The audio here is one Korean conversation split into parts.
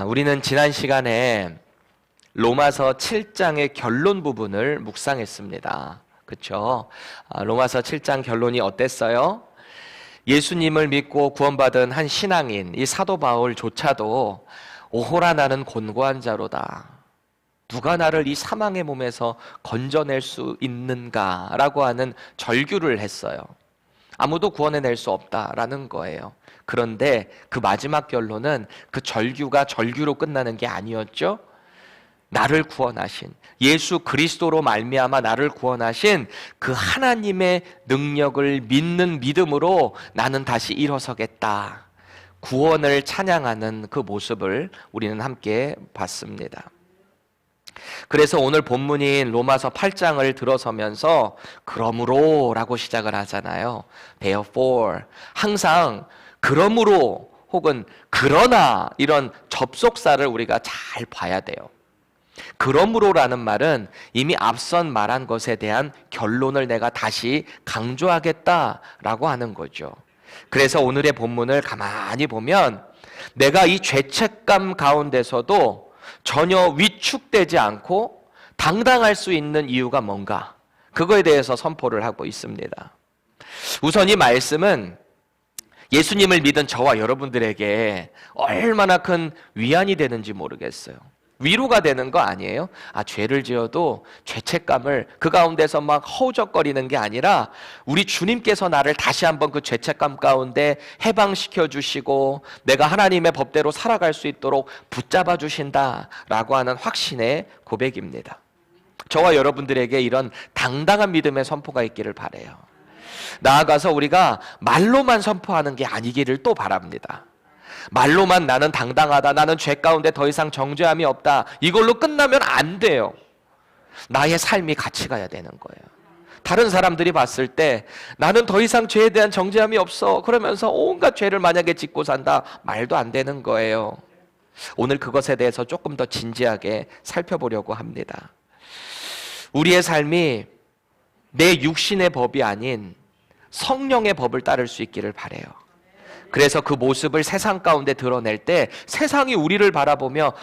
우리는 지난 시간에 로마서 7장의 결론 부분을 묵상했습니다. 그렇죠? 로마서 7장 결론이 어땠어요? 예수님을 믿고 구원받은 한 신앙인 이 사도 바울조차도 오호라 나는 곤고한 자로다. 누가 나를 이 사망의 몸에서 건져낼 수 있는가라고 하는 절규를 했어요. 아무도 구원해낼 수 없다라는 거예요. 그런데 그 마지막 결론은 그 절규가 절규로 끝나는 게 아니었죠. 나를 구원하신 예수 그리스도로 말미암아 나를 구원하신 그 하나님의 능력을 믿는 믿음으로 나는 다시 일어서겠다. 구원을 찬양하는 그 모습을 우리는 함께 봤습니다. 그래서 오늘 본문인 로마서 8장을 들어서면서 그러므로 라고 시작을 하잖아요. Therefore, 항상 그러므로 혹은 그러나 이런 접속사를 우리가 잘 봐야 돼요. 그러므로라는 말은 이미 앞선 말한 것에 대한 결론을 내가 다시 강조하겠다라고 하는 거죠. 그래서 오늘의 본문을 가만히 보면 내가 이 죄책감 가운데서도 전혀 위축되지 않고 당당할 수 있는 이유가 뭔가, 그거에 대해서 선포를 하고 있습니다. 우선 이 말씀은 예수님을 믿은 저와 여러분들에게 얼마나 큰 위안이 되는지 모르겠어요. 위로가 되는 거 아니에요? 죄를 지어도 죄책감을 그 가운데서 막 허우적거리는 게 아니라 우리 주님께서 나를 다시 한번 그 죄책감 가운데 해방시켜 주시고 내가 하나님의 법대로 살아갈 수 있도록 붙잡아 주신다라고 하는 확신의 고백입니다. 저와 여러분들에게 이런 당당한 믿음의 선포가 있기를 바라요. 나아가서 우리가 말로만 선포하는 게 아니기를 또 바랍니다. 말로만 나는 당당하다, 나는 죄 가운데 더 이상 정죄함이 없다, 이걸로 끝나면 안 돼요. 나의 삶이 같이 가야 되는 거예요. 다른 사람들이 봤을 때 나는 더 이상 죄에 대한 정죄함이 없어 그러면서 온갖 죄를 만약에 짓고 산다, 말도 안 되는 거예요. 오늘 그것에 대해서 조금 더 진지하게 살펴보려고 합니다. 우리의 삶이 내 육신의 법이 아닌 성령의 법을 따를 수 있기를 바라요. 그래서 그 모습을 세상 가운데 드러낼 때 세상이 우리를 바라보며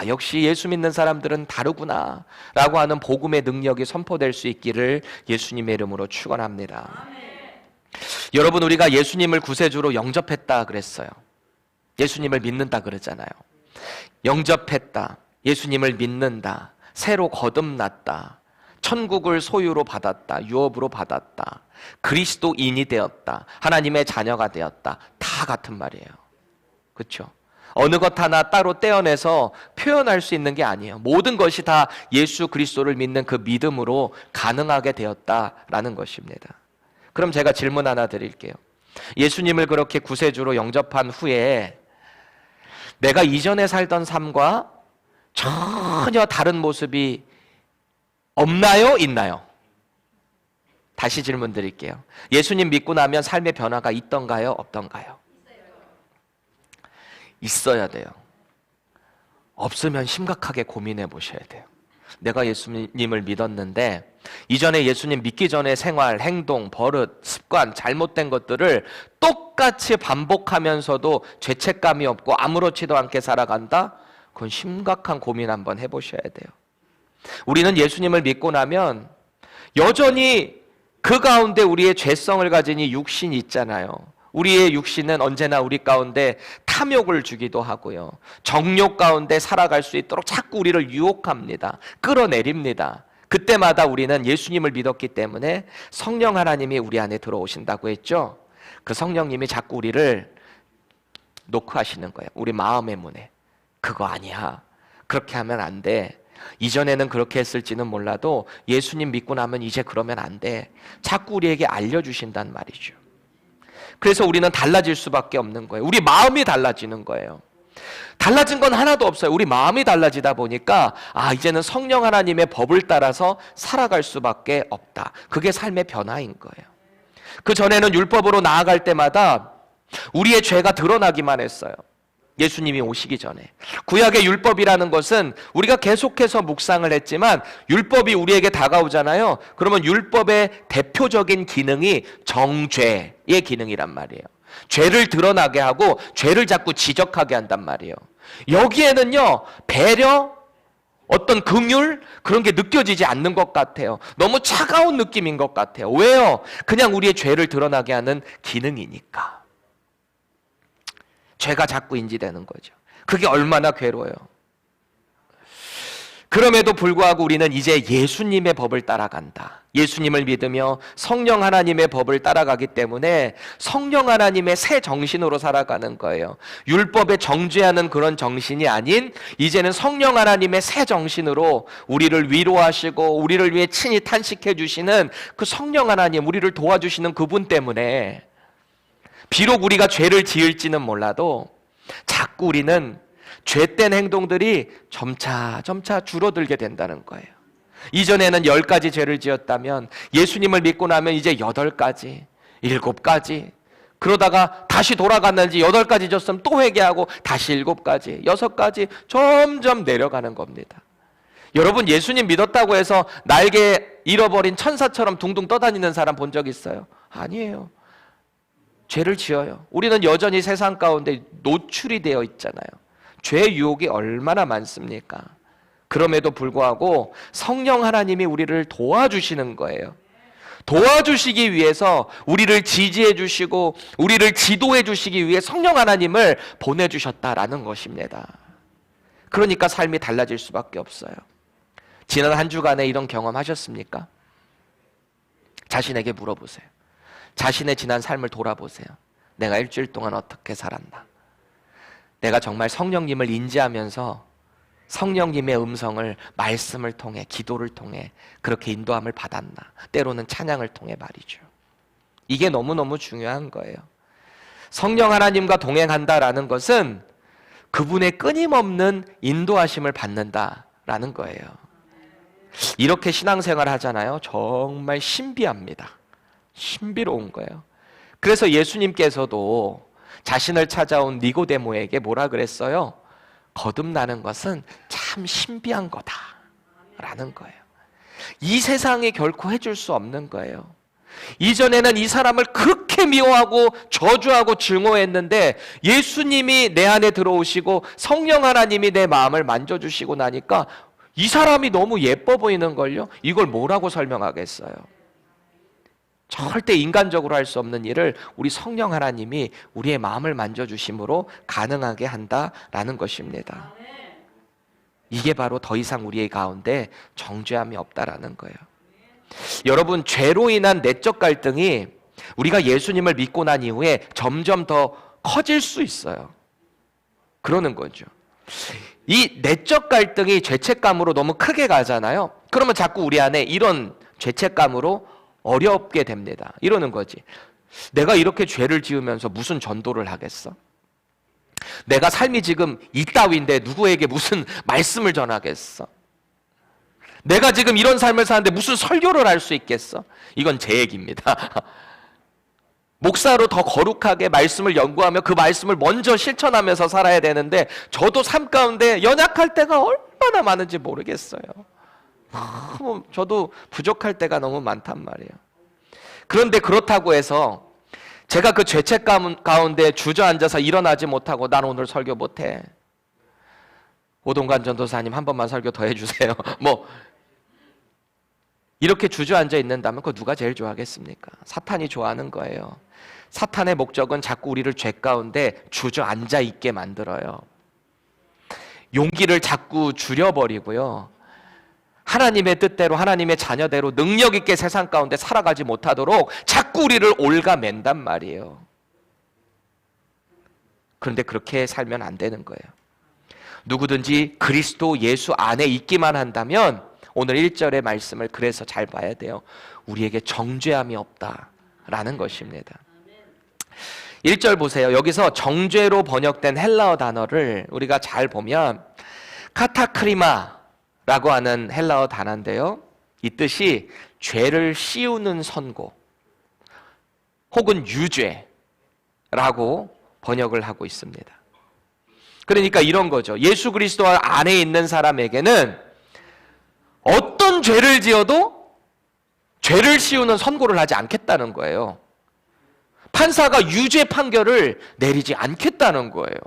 역시 예수 믿는 사람들은 다르구나 라고 하는 복음의 능력이 선포될 수 있기를 예수님의 이름으로 축원합니다. 여러분, 우리가 예수님을 구세주로 영접했다 그랬어요. 예수님을 믿는다 그러잖아요. 영접했다, 예수님을 믿는다, 새로 거듭났다, 천국을 소유로 받았다, 유업으로 받았다, 그리스도인이 되었다, 하나님의 자녀가 되었다, 다 같은 말이에요. 그렇죠? 어느 것 하나 따로 떼어내서 표현할 수 있는 게 아니에요. 모든 것이 다 예수 그리스도를 믿는 그 믿음으로 가능하게 되었다라는 것입니다. 그럼 제가 질문 하나 드릴게요. 예수님을 그렇게 구세주로 영접한 후에 내가 이전에 살던 삶과 전혀 다른 모습이 없나요? 있나요? 다시 질문 드릴게요. 예수님 믿고 나면 삶의 변화가 있던가요? 없던가요? 있어야 돼요. 없으면 심각하게 고민해 보셔야 돼요. 내가 예수님을 믿었는데 이전에 예수님 믿기 전에 생활, 행동, 버릇, 습관, 잘못된 것들을 똑같이 반복하면서도 죄책감이 없고 아무렇지도 않게 살아간다? 그건 심각한 고민 한번 해보셔야 돼요. 우리는 예수님을 믿고 나면 여전히 그 가운데 우리의 죄성을 가진 이 육신이 있잖아요. 우리의 육신은 언제나 우리 가운데 탐욕을 주기도 하고요, 정욕 가운데 살아갈 수 있도록 자꾸 우리를 유혹합니다. 끌어내립니다. 그때마다 우리는 예수님을 믿었기 때문에 성령 하나님이 우리 안에 들어오신다고 했죠. 그 성령님이 자꾸 우리를 노크하시는 거예요. 우리 마음의 문에. 그거 아니야, 그렇게 하면 안 돼, 이전에는 그렇게 했을지는 몰라도 예수님 믿고 나면 이제 그러면 안 돼, 자꾸 우리에게 알려주신단 말이죠. 그래서 우리는 달라질 수밖에 없는 거예요. 우리 마음이 달라지는 거예요. 달라진 건 하나도 없어요. 우리 마음이 달라지다 보니까 이제는 성령 하나님의 법을 따라서 살아갈 수밖에 없다. 그게 삶의 변화인 거예요. 그 전에는 율법으로 나아갈 때마다 우리의 죄가 드러나기만 했어요. 예수님이 오시기 전에. 구약의 율법이라는 것은 우리가 계속해서 묵상을 했지만 율법이 우리에게 다가오잖아요. 그러면 율법의 대표적인 기능이 정죄의 기능이란 말이에요. 죄를 드러나게 하고 죄를 자꾸 지적하게 한단 말이에요. 여기에는요, 배려, 어떤 긍휼 그런 게 느껴지지 않는 것 같아요. 너무 차가운 느낌인 것 같아요. 왜요? 그냥 우리의 죄를 드러나게 하는 기능이니까. 죄가 자꾸 인지되는 거죠. 그게 얼마나 괴로워요. 그럼에도 불구하고 우리는 이제 예수님의 법을 따라간다. 예수님을 믿으며 성령 하나님의 법을 따라가기 때문에 성령 하나님의 새 정신으로 살아가는 거예요. 율법에 정죄하는 그런 정신이 아닌 이제는 성령 하나님의 새 정신으로 우리를 위로하시고 우리를 위해 친히 탄식해 주시는 그 성령 하나님, 우리를 도와주시는 그분 때문에 비록 우리가 죄를 지을지는 몰라도 자꾸 우리는 죄된 행동들이 점차 줄어들게 된다는 거예요. 이전에는 10가지 죄를 지었다면 예수님을 믿고 나면 이제 8가지, 7가지, 그러다가 다시 돌아갔는지 8가지 졌으면 또 회개하고 다시 7가지, 6가지 점점 내려가는 겁니다. 여러분, 예수님 믿었다고 해서 날개 잃어버린 천사처럼 둥둥 떠다니는 사람 본 적 있어요? 아니에요. 죄를 지어요. 우리는 여전히 세상 가운데 노출이 되어 있잖아요. 죄의 유혹이 얼마나 많습니까? 그럼에도 불구하고 성령 하나님이 우리를 도와주시는 거예요. 도와주시기 위해서 우리를 지지해 주시고 우리를 지도해 주시기 위해 성령 하나님을 보내주셨다라는 것입니다. 그러니까 삶이 달라질 수밖에 없어요. 지난 한 주간에 이런 경험 하셨습니까? 자신에게 물어보세요. 자신의 지난 삶을 돌아보세요. 내가 일주일 동안 어떻게 살았나? 내가 정말 성령님을 인지하면서 성령님의 음성을 말씀을 통해, 기도를 통해 그렇게 인도함을 받았나? 때로는 찬양을 통해 말이죠. 이게 너무너무 중요한 거예요. 성령 하나님과 동행한다라는 것은 그분의 끊임없는 인도하심을 받는다라는 거예요. 이렇게 신앙생활 하잖아요. 정말 신비합니다. 신비로운 거예요. 그래서 예수님께서도 자신을 찾아온 니고데모에게 뭐라 그랬어요? 거듭나는 것은 참 신비한 거다라는 거예요. 이 세상이 결코 해줄 수 없는 거예요. 이전에는 이 사람을 그렇게 미워하고 저주하고 증오했는데 예수님이 내 안에 들어오시고 성령 하나님이 내 마음을 만져주시고 나니까 이 사람이 너무 예뻐 보이는 걸요. 이걸 뭐라고 설명하겠어요? 절대 인간적으로 할 수 없는 일을 우리 성령 하나님이 우리의 마음을 만져주심으로 가능하게 한다라는 것입니다. 이게 바로 더 이상 우리의 가운데 정죄함이 없다라는 거예요. 여러분, 죄로 인한 내적 갈등이 우리가 예수님을 믿고 난 이후에 점점 더 커질 수 있어요. 그러는 거죠. 이 내적 갈등이 죄책감으로 너무 크게 가잖아요. 그러면 자꾸 우리 안에 이런 죄책감으로 어렵게 됩니다. 이러는 거지. 내가 이렇게 죄를 지으면서 무슨 전도를 하겠어? 내가 삶이 지금 이따위인데 누구에게 무슨 말씀을 전하겠어? 내가 지금 이런 삶을 사는데 무슨 설교를 할 수 있겠어? 이건 제 얘기입니다. 목사로 더 거룩하게 말씀을 연구하며 그 말씀을 먼저 실천하면서 살아야 되는데 저도 삶 가운데 연약할 때가 얼마나 많은지 모르겠어요. 저도 부족할 때가 너무 많단 말이에요. 그런데 그렇다고 해서 제가 그 죄책감 가운데 주저앉아서 일어나지 못하고 난 오늘 설교 못해. 오동관 전도사님 한 번만 설교 더 해주세요. 이렇게 주저앉아 있는다면 그거 누가 제일 좋아하겠습니까? 사탄이 좋아하는 거예요. 사탄의 목적은 자꾸 우리를 죄 가운데 주저앉아 있게 만들어요. 용기를 자꾸 줄여버리고요. 하나님의 뜻대로 하나님의 자녀대로 능력 있게 세상 가운데 살아가지 못하도록 자꾸 우리를 올가맨단 말이에요. 그런데 그렇게 살면 안 되는 거예요. 누구든지 그리스도 예수 안에 있기만 한다면 오늘 1절의 말씀을 그래서 잘 봐야 돼요. 우리에게 정죄함이 없다라는 것입니다. 1절 보세요. 여기서 정죄로 번역된 헬라어 단어를 우리가 잘 보면 카타크리마 라고 하는 헬라어 단어인데요. 이 뜻이 죄를 씌우는 선고 혹은 유죄라고 번역을 하고 있습니다. 그러니까 이런 거죠. 예수 그리스도 안에 있는 사람에게는 어떤 죄를 지어도 죄를 씌우는 선고를 하지 않겠다는 거예요. 판사가 유죄 판결을 내리지 않겠다는 거예요.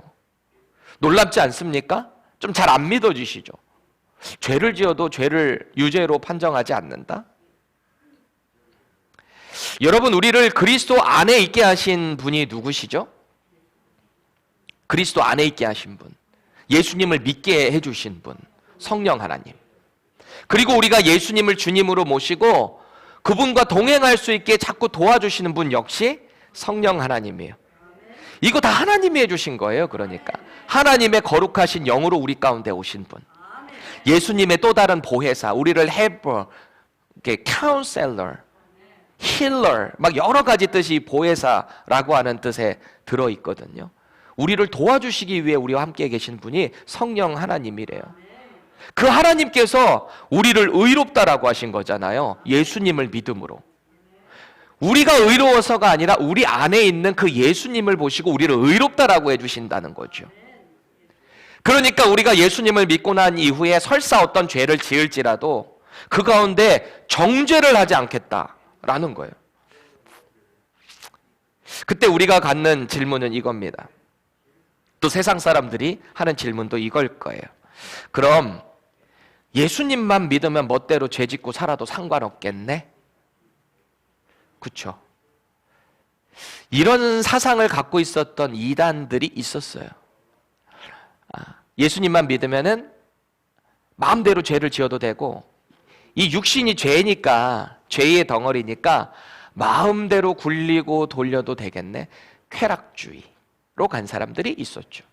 놀랍지 않습니까? 좀 잘 안 믿어지시죠? 죄를 지어도 죄를 유죄로 판정하지 않는다? 여러분, 우리를 그리스도 안에 있게 하신 분이 누구시죠? 그리스도 안에 있게 하신 분, 예수님을 믿게 해주신 분, 성령 하나님. 그리고 우리가 예수님을 주님으로 모시고 그분과 동행할 수 있게 자꾸 도와주시는 분 역시 성령 하나님이에요. 이거 다 하나님이 해주신 거예요. 그러니까 하나님의 거룩하신 영으로 우리 가운데 오신 분, 예수님의 또 다른 보혜사, 우리를 헬퍼, 카운셀러, 힐러, 막 여러 가지 뜻이 보혜사라고 하는 뜻에 들어있거든요. 우리를 도와주시기 위해 우리와 함께 계신 분이 성령 하나님이래요. 그 하나님께서 우리를 의롭다라고 하신 거잖아요. 예수님을 믿음으로. 우리가 의로워서가 아니라 우리 안에 있는 그 예수님을 보시고 우리를 의롭다라고 해주신다는 거죠. 그러니까 우리가 예수님을 믿고 난 이후에 설사 어떤 죄를 지을지라도 그 가운데 정죄를 하지 않겠다라는 거예요. 그때 우리가 갖는 질문은 이겁니다. 또 세상 사람들이 하는 질문도 이걸 거예요. 그럼 예수님만 믿으면 멋대로 죄 짓고 살아도 상관없겠네? 그렇죠? 이런 사상을 갖고 있었던 이단들이 있었어요. 예수님만 믿으면은 마음대로 죄를 지어도 되고, 이 육신이 죄니까, 죄의 덩어리니까 마음대로 굴리고 돌려도 되겠네. 쾌락주의로 간 사람들이 있었죠.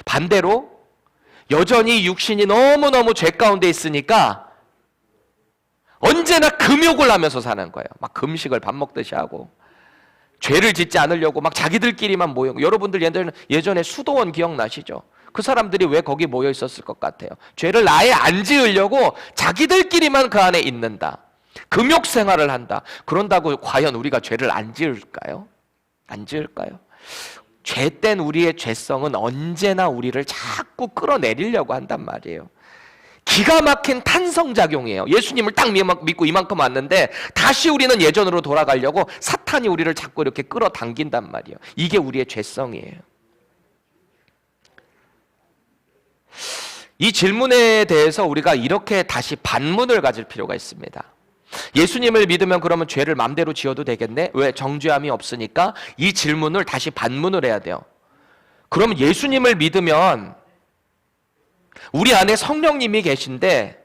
반대로 여전히 육신이 너무너무 죄 가운데 있으니까 언제나 금욕을 하면서 사는 거예요. 막 금식을 밥 먹듯이 하고 죄를 짓지 않으려고 막 자기들끼리만 모여. 여러분들 예전에 수도원 기억나시죠? 그 사람들이 왜 거기 모여 있었을 것 같아요? 죄를 아예 안 지으려고 자기들끼리만 그 안에 있는다. 금욕 생활을 한다. 그런다고 과연 우리가 죄를 안 지을까요? 안 지을까요? 죄된 우리의 죄성은 언제나 우리를 자꾸 끌어내리려고 한단 말이에요. 기가 막힌 탄성작용이에요. 예수님을 딱 믿고 이만큼 왔는데 다시 우리는 예전으로 돌아가려고 사탄이 우리를 자꾸 이렇게 끌어당긴단 말이에요. 이게 우리의 죄성이에요. 이 질문에 대해서 우리가 이렇게 다시 반문을 가질 필요가 있습니다. 예수님을 믿으면 그러면 죄를 마음대로 지어도 되겠네? 왜? 정죄함이 없으니까. 이 질문을 다시 반문을 해야 돼요. 그럼 예수님을 믿으면 우리 안에 성령님이 계신데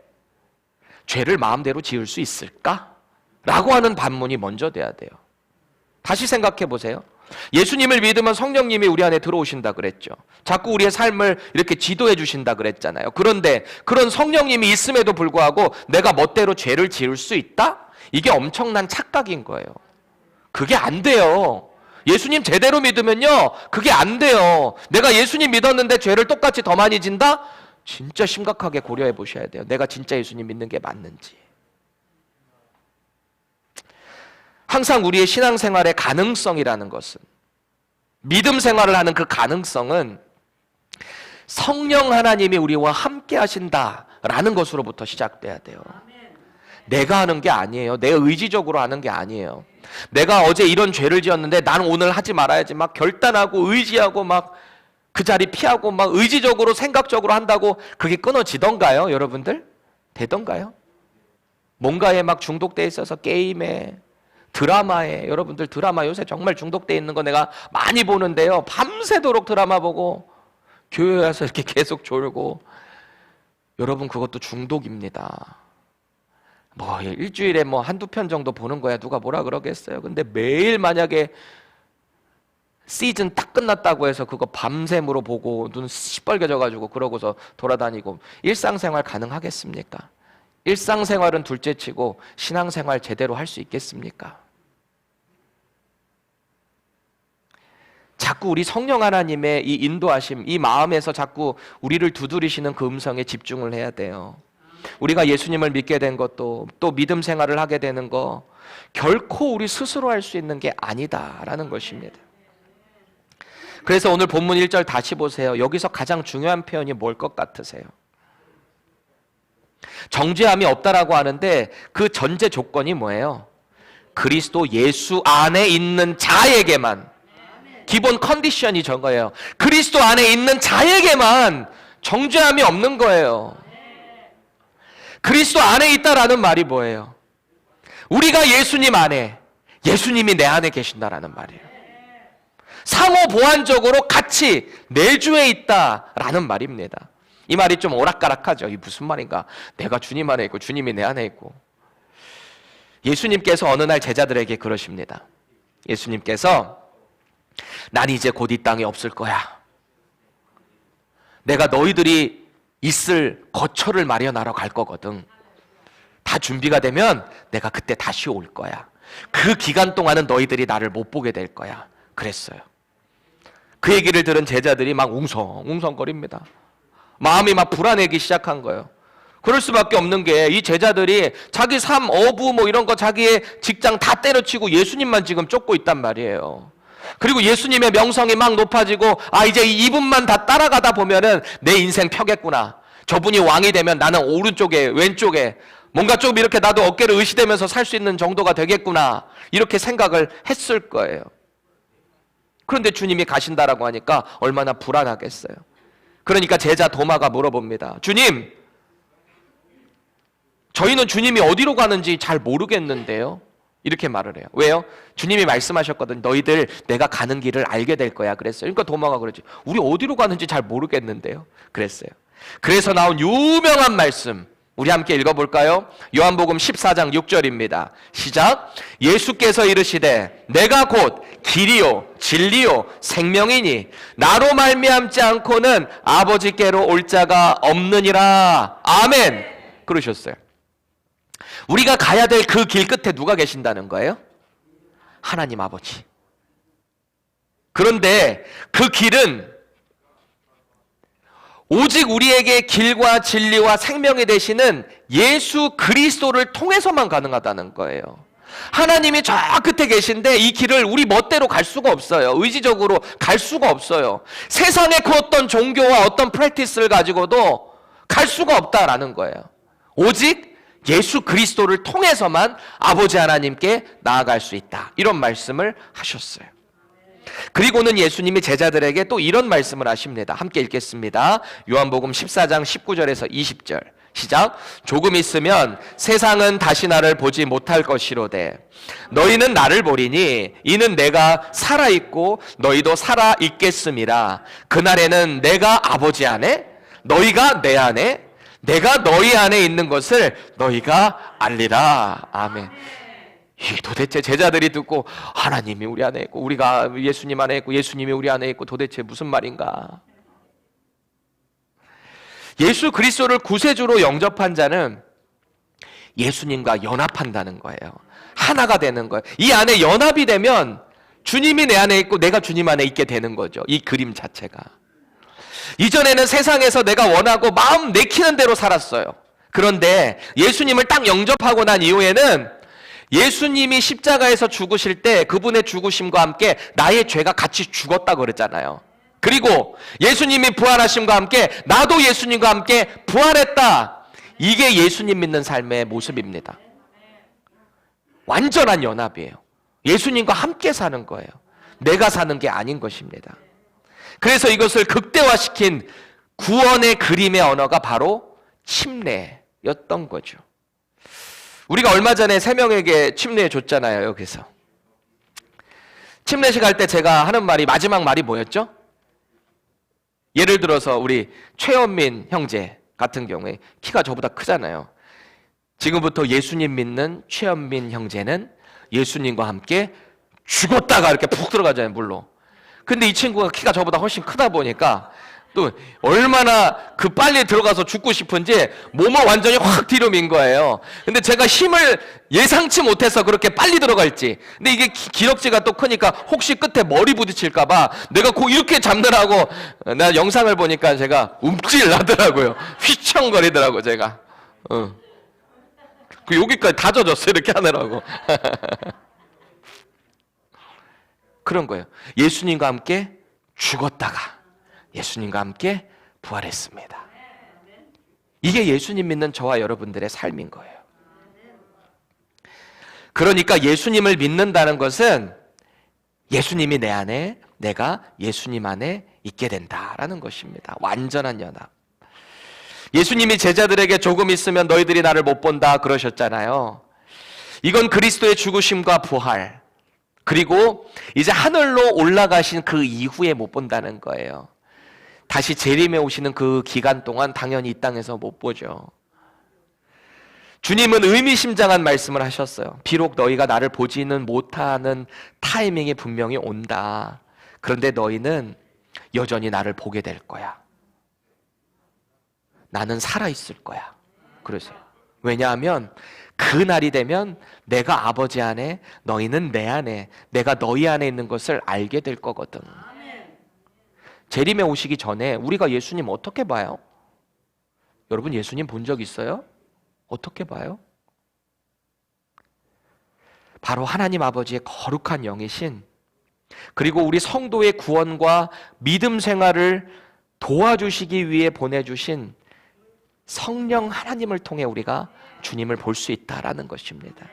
죄를 마음대로 지을 수 있을까? 라고 하는 반문이 먼저 돼야 돼요. 다시 생각해 보세요. 예수님을 믿으면 성령님이 우리 안에 들어오신다 그랬죠. 자꾸 우리의 삶을 이렇게 지도해 주신다 그랬잖아요. 그런데 그런 성령님이 있음에도 불구하고 내가 멋대로 죄를 지을 수 있다? 이게 엄청난 착각인 거예요. 그게 안 돼요. 예수님 제대로 믿으면요, 그게 안 돼요. 내가 예수님 믿었는데 죄를 똑같이 더 많이 진다? 진짜 심각하게 고려해 보셔야 돼요. 내가 진짜 예수님 믿는 게 맞는지. 항상 우리의 신앙생활의 가능성이라는 것은, 믿음 생활을 하는 그 가능성은 성령 하나님이 우리와 함께 하신다라는 것으로부터 시작돼야 돼요. 내가 하는 게 아니에요. 내 의지적으로 하는 게 아니에요. 내가 어제 이런 죄를 지었는데 나는 오늘 하지 말아야지 막 결단하고 의지하고 막 그 자리 피하고 막 의지적으로 생각적으로 한다고 그게 끊어지던가요? 여러분들? 되던가요? 뭔가에 막 중독돼 있어서 게임에, 드라마에, 여러분들 드라마 요새 정말 중독돼 있는 거 내가 많이 보는데요. 밤새도록 드라마 보고 교회 와서 이렇게 계속 졸고. 여러분, 그것도 중독입니다. 뭐 일주일에 뭐 한두 편 정도 보는 거야 누가 뭐라 그러겠어요. 근데 매일 만약에 시즌 딱 끝났다고 해서 그거 밤샘으로 보고 눈 시뻘개져 가지고 그러고서 돌아다니고 일상생활 가능하겠습니까? 일상생활은 둘째치고 신앙생활 제대로 할 수 있겠습니까? 자꾸 우리 성령 하나님의 이 인도하심, 이 마음에서 자꾸 우리를 두드리시는 그 음성에 집중을 해야 돼요. 우리가 예수님을 믿게 된 것도, 또 믿음 생활을 하게 되는 거 결코 우리 스스로 할 수 있는 게 아니다라는 것입니다. 그래서 오늘 본문 1절 다시 보세요. 여기서 가장 중요한 표현이 뭘 것 같으세요? 정죄함이 없다라고 하는데 그 전제 조건이 뭐예요? 그리스도 예수 안에 있는 자에게만, 기본 컨디션이 저거예요. 그리스도 안에 있는 자에게만 정죄함이 없는 거예요. 그리스도 안에 있다라는 말이 뭐예요? 우리가 예수님 안에, 예수님이 내 안에 계신다라는 말이에요. 상호 보완적으로 같이 내주에 있다라는 말입니다. 이 말이 좀 오락가락하죠. 이게 무슨 말인가? 내가 주님 안에 있고 주님이 내 안에 있고. 예수님께서 어느 날 제자들에게 그러십니다. 예수님께서 난 이제 곧 이 땅에 없을 거야. 내가 너희들이 있을 거처를 마련하러 갈 거거든. 다 준비가 되면 내가 그때 다시 올 거야. 그 기간 동안은 너희들이 나를 못 보게 될 거야. 그랬어요. 그 얘기를 들은 제자들이 막 웅성웅성거립니다. 마음이 막 불안해지기 시작한 거예요. 그럴 수밖에 없는 게 이 제자들이 자기 삶, 어부 뭐 이런 거 자기의 직장 다 때려치고 예수님만 지금 쫓고 있단 말이에요. 그리고 예수님의 명성이 막 높아지고 이제 이분만 다 따라가다 보면은 내 인생 펴겠구나. 저분이 왕이 되면 나는 오른쪽에 왼쪽에 뭔가 좀 이렇게 나도 어깨를 의시대면서 살 수 있는 정도가 되겠구나. 이렇게 생각을 했을 거예요. 그런데 주님이 가신다라고 하니까 얼마나 불안하겠어요. 그러니까 제자 도마가 물어봅니다. 주님, 저희는 주님이 어디로 가는지 잘 모르겠는데요. 이렇게 말을 해요. 왜요? 주님이 말씀하셨거든. 너희들 내가 가는 길을 알게 될 거야. 그랬어요. 그러니까 도마가 그러지. 우리 어디로 가는지 잘 모르겠는데요. 그랬어요. 그래서 나온 유명한 말씀, 우리 함께 읽어볼까요? 요한복음 14장 6절입니다. 시작. 예수께서 이르시되 내가 곧 길이요 진리요 생명이니 나로 말미암지 않고는 아버지께로 올 자가 없느니라. 아멘. 그러셨어요. 우리가 가야 될 그 길 끝에 누가 계신다는 거예요? 하나님 아버지. 그런데 그 길은 오직 우리에게 길과 진리와 생명이 되시는 예수 그리스도를 통해서만 가능하다는 거예요. 하나님이 저 끝에 계신데 이 길을 우리 멋대로 갈 수가 없어요. 의지적으로 갈 수가 없어요. 세상의 그 어떤 종교와 어떤 프랙티스를 가지고도 갈 수가 없다라는 거예요. 오직 예수 그리스도를 통해서만 아버지 하나님께 나아갈 수 있다. 이런 말씀을 하셨어요. 그리고는 예수님이 제자들에게 또 이런 말씀을 하십니다. 함께 읽겠습니다. 요한복음 14장 19절에서 20절. 시작. 조금 있으면 세상은 다시 나를 보지 못할 것이로되 너희는 나를 보리니 이는 내가 살아있고 너희도 살아있겠음이라. 그날에는 내가 아버지 안에 너희가 내 안에 내가 너희 안에 있는 것을 너희가 알리라. 아멘. 이게 도대체 제자들이 듣고 하나님이 우리 안에 있고 우리가 예수님 안에 있고 예수님이 우리 안에 있고 도대체 무슨 말인가? 예수 그리스도를 구세주로 영접한 자는 예수님과 연합한다는 거예요. 하나가 되는 거예요. 이 안에 연합이 되면 주님이 내 안에 있고 내가 주님 안에 있게 되는 거죠. 이 그림 자체가. 이전에는 세상에서 내가 원하고 마음 내키는 대로 살았어요. 그런데 예수님을 딱 영접하고 난 이후에는 예수님이 십자가에서 죽으실 때 그분의 죽으심과 함께 나의 죄가 같이 죽었다고 그랬잖아요. 그리고 예수님이 부활하심과 함께 나도 예수님과 함께 부활했다. 이게 예수님 믿는 삶의 모습입니다. 완전한 연합이에요. 예수님과 함께 사는 거예요. 내가 사는 게 아닌 것입니다. 그래서 이것을 극대화시킨 구원의 그림의 언어가 바로 침례였던 거죠. 우리가 얼마 전에 3명에게 침례해 줬잖아요. 여기서 침례식 할 때 제가 하는 말이 마지막 말이 뭐였죠? 예를 들어서 우리 최현민 형제 같은 경우에 키가 저보다 크잖아요. 지금부터 예수님 믿는 최현민 형제는 예수님과 함께 죽었다가 이렇게 푹 들어가잖아요. 물로. 근데 이 친구가 키가 저보다 훨씬 크다 보니까 또 얼마나 그 빨리 들어가서 죽고 싶은지 몸을 완전히 확 뒤로 민 거예요. 근데 제가 힘을 예상치 못해서 그렇게 빨리 들어갈지. 근데 이게 기럭지가 또 크니까 혹시 끝에 머리 부딪힐까 봐 내가 이렇게 잡느라고 나 영상을 보니까 제가 움찔 나더라고요. 휘청거리더라고 제가. 그 여기까지 다 젖었어 이렇게 하느라고. 그런 거예요. 예수님과 함께 죽었다가 예수님과 함께 부활했습니다. 이게 예수님 믿는 저와 여러분들의 삶인 거예요. 그러니까 예수님을 믿는다는 것은 예수님이 내 안에, 내가 예수님 안에 있게 된다라는 것입니다. 완전한 연합. 예수님이 제자들에게 조금 있으면 너희들이 나를 못 본다 그러셨잖아요. 이건 그리스도의 죽으심과 부활, 그리고 이제 하늘로 올라가신 그 이후에 못 본다는 거예요. 다시 재림에 오시는 그 기간 동안 당연히 이 땅에서 못 보죠. 주님은 의미심장한 말씀을 하셨어요. 비록 너희가 나를 보지는 못하는 타이밍이 분명히 온다. 그런데 너희는 여전히 나를 보게 될 거야. 나는 살아있을 거야. 그러세요. 왜냐하면 그 날이 되면 내가 아버지 안에, 너희는 내 안에, 내가 너희 안에 있는 것을 알게 될 거거든. 재림에 오시기 전에 우리가 예수님 어떻게 봐요? 여러분 예수님 본 적 있어요? 어떻게 봐요? 바로 하나님 아버지의 거룩한 영이신, 그리고 우리 성도의 구원과 믿음 생활을 도와주시기 위해 보내주신 성령 하나님을 통해 우리가 주님을 볼 수 있다라는 것입니다.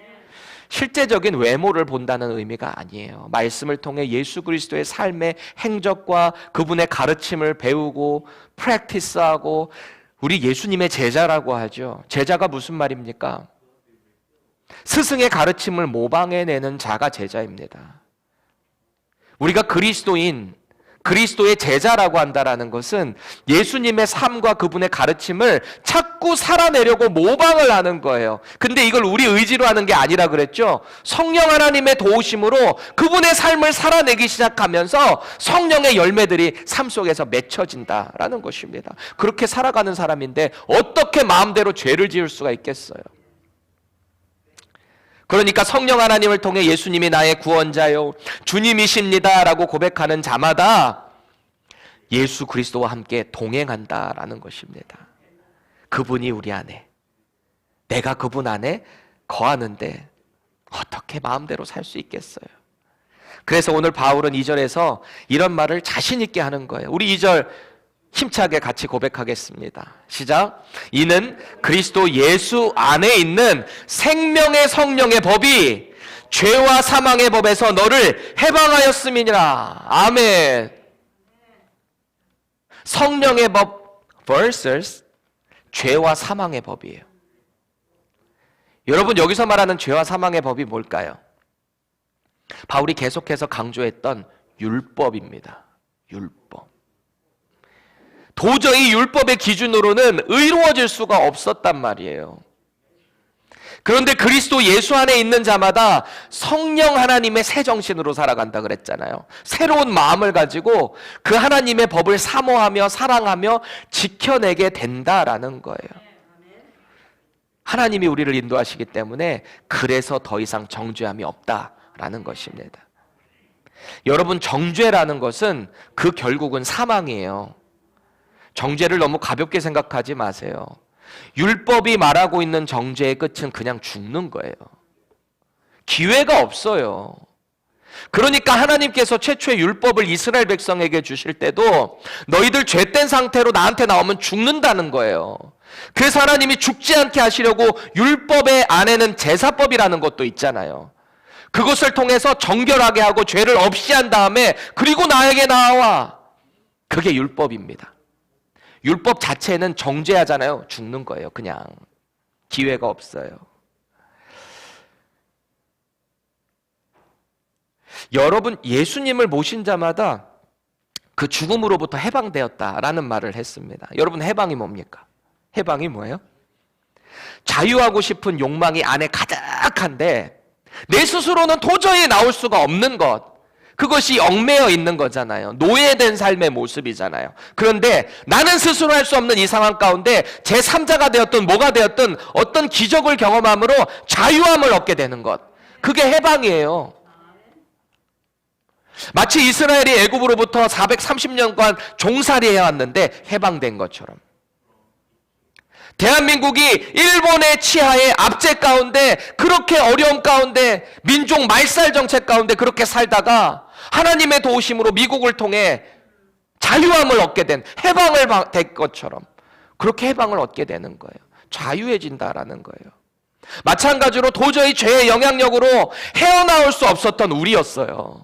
실제적인 외모를 본다는 의미가 아니에요. 말씀을 통해 예수 그리스도의 삶의 행적과 그분의 가르침을 배우고 프랙티스하고, 우리 예수님의 제자라고 하죠. 제자가 무슨 말입니까? 스승의 가르침을 모방해내는 자가 제자입니다. 우리가 그리스도인, 그리스도의 제자라고 한다는 것은 예수님의 삶과 그분의 가르침을 자꾸 살아내려고 모방을 하는 거예요. 근데 이걸 우리 의지로 하는 게 아니라 그랬죠. 성령 하나님의 도우심으로 그분의 삶을 살아내기 시작하면서 성령의 열매들이 삶 속에서 맺혀진다라는 것입니다. 그렇게 살아가는 사람인데 어떻게 마음대로 죄를 지을 수가 있겠어요? 그러니까 성령 하나님을 통해 예수님이 나의 구원자요, 주님이십니다 라고 고백하는 자마다 예수 그리스도와 함께 동행한다라는 것입니다. 그분이 우리 안에, 내가 그분 안에 거하는데 어떻게 마음대로 살 수 있겠어요? 그래서 오늘 바울은 2절에서 이런 말을 자신 있게 하는 거예요. 우리 2절 힘차게 같이 고백하겠습니다. 시작. 이는 그리스도 예수 안에 있는 생명의 성령의 법이 죄와 사망의 법에서 너를 해방하였음이니라. 아멘. 성령의 법 vs 죄와 사망의 법이에요. 여러분 여기서 말하는 죄와 사망의 법이 뭘까요? 바울이 계속해서 강조했던 율법입니다. 율법. 도저히 율법의 기준으로는 의로워질 수가 없었단 말이에요. 그런데 그리스도 예수 안에 있는 자마다 성령 하나님의 새 정신으로 살아간다 그랬잖아요. 새로운 마음을 가지고 그 하나님의 법을 사모하며 사랑하며 지켜내게 된다라는 거예요. 하나님이 우리를 인도하시기 때문에 그래서 더 이상 정죄함이 없다라는 것입니다. 여러분 정죄라는 것은 그 결국은 사망이에요. 정죄를 너무 가볍게 생각하지 마세요. 율법이 말하고 있는 정죄의 끝은 그냥 죽는 거예요. 기회가 없어요. 그러니까 하나님께서 최초의 율법을 이스라엘 백성에게 주실 때도 너희들 죄된 상태로 나한테 나오면 죽는다는 거예요. 그래서 하나님이 죽지 않게 하시려고 율법의 안에는 제사법이라는 것도 있잖아요. 그것을 통해서 정결하게 하고 죄를 없이 한 다음에 그리고 나에게 나와. 그게 율법입니다. 율법 자체는 정죄하잖아요. 죽는 거예요. 그냥 기회가 없어요. 여러분 예수님을 모신 자마다 그 죽음으로부터 해방되었다라는 말을 했습니다. 여러분 해방이 뭡니까? 해방이 뭐예요? 자유하고 싶은 욕망이 안에 가득한데 내 스스로는 도저히 나올 수가 없는 것, 그것이 얽매여 있는 거잖아요. 노예된 삶의 모습이잖아요. 그런데 나는 스스로 할 수 없는 이 상황 가운데 제3자가 되었든 뭐가 되었든 어떤 기적을 경험함으로 자유함을 얻게 되는 것, 그게 해방이에요. 마치 이스라엘이 애굽으로부터 430년간 종살이 해왔는데 해방된 것처럼 대한민국이 일본의 치하의 압제 가운데, 그렇게 어려움 가운데, 민족 말살 정책 가운데 그렇게 살다가 하나님의 도우심으로 미국을 통해 자유함을 얻게 된, 해방을 된 것처럼 그렇게 해방을 얻게 되는 거예요. 자유해진다라는 거예요. 마찬가지로 도저히 죄의 영향력으로 헤어나올 수 없었던 우리였어요.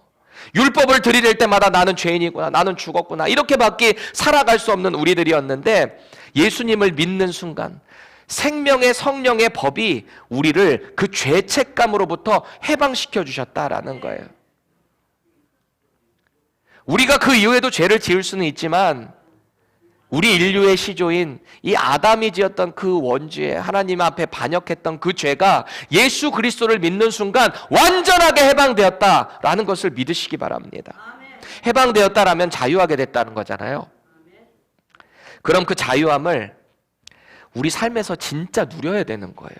율법을 들이댈 때마다 나는 죄인이구나, 나는 죽었구나, 이렇게밖에 살아갈 수 없는 우리들이었는데 예수님을 믿는 순간 생명의 성령의 법이 우리를 그 죄책감으로부터 해방시켜 주셨다라는 거예요. 우리가 그 이후에도 죄를 지을 수는 있지만 우리 인류의 시조인 이 아담이 지었던 그 원죄, 하나님 앞에 반역했던 그 죄가 예수 그리스도를 믿는 순간 완전하게 해방되었다라는 것을 믿으시기 바랍니다. 해방되었다라면 자유하게 됐다는 거잖아요. 그럼 그 자유함을 우리 삶에서 진짜 누려야 되는 거예요.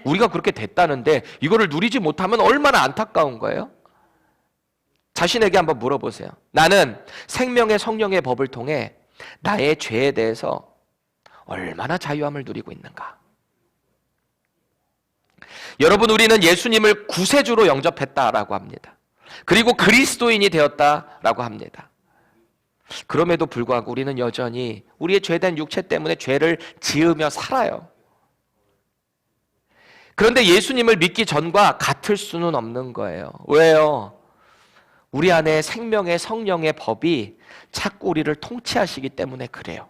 우리가 그렇게 됐다는데 이거를 누리지 못하면 얼마나 안타까운 거예요? 자신에게 한번 물어보세요. 나는 생명의 성령의 법을 통해 나의 죄에 대해서 얼마나 자유함을 누리고 있는가? 여러분, 우리는 예수님을 구세주로 영접했다라고 합니다. 그리고 그리스도인이 되었다라고 합니다. 그럼에도 불구하고 우리는 여전히 우리의 죄된 육체 때문에 죄를 지으며 살아요. 그런데 예수님을 믿기 전과 같을 수는 없는 거예요. 왜요? 우리 안에 생명의 성령의 법이 자꾸 우리를 통치하시기 때문에 그래요.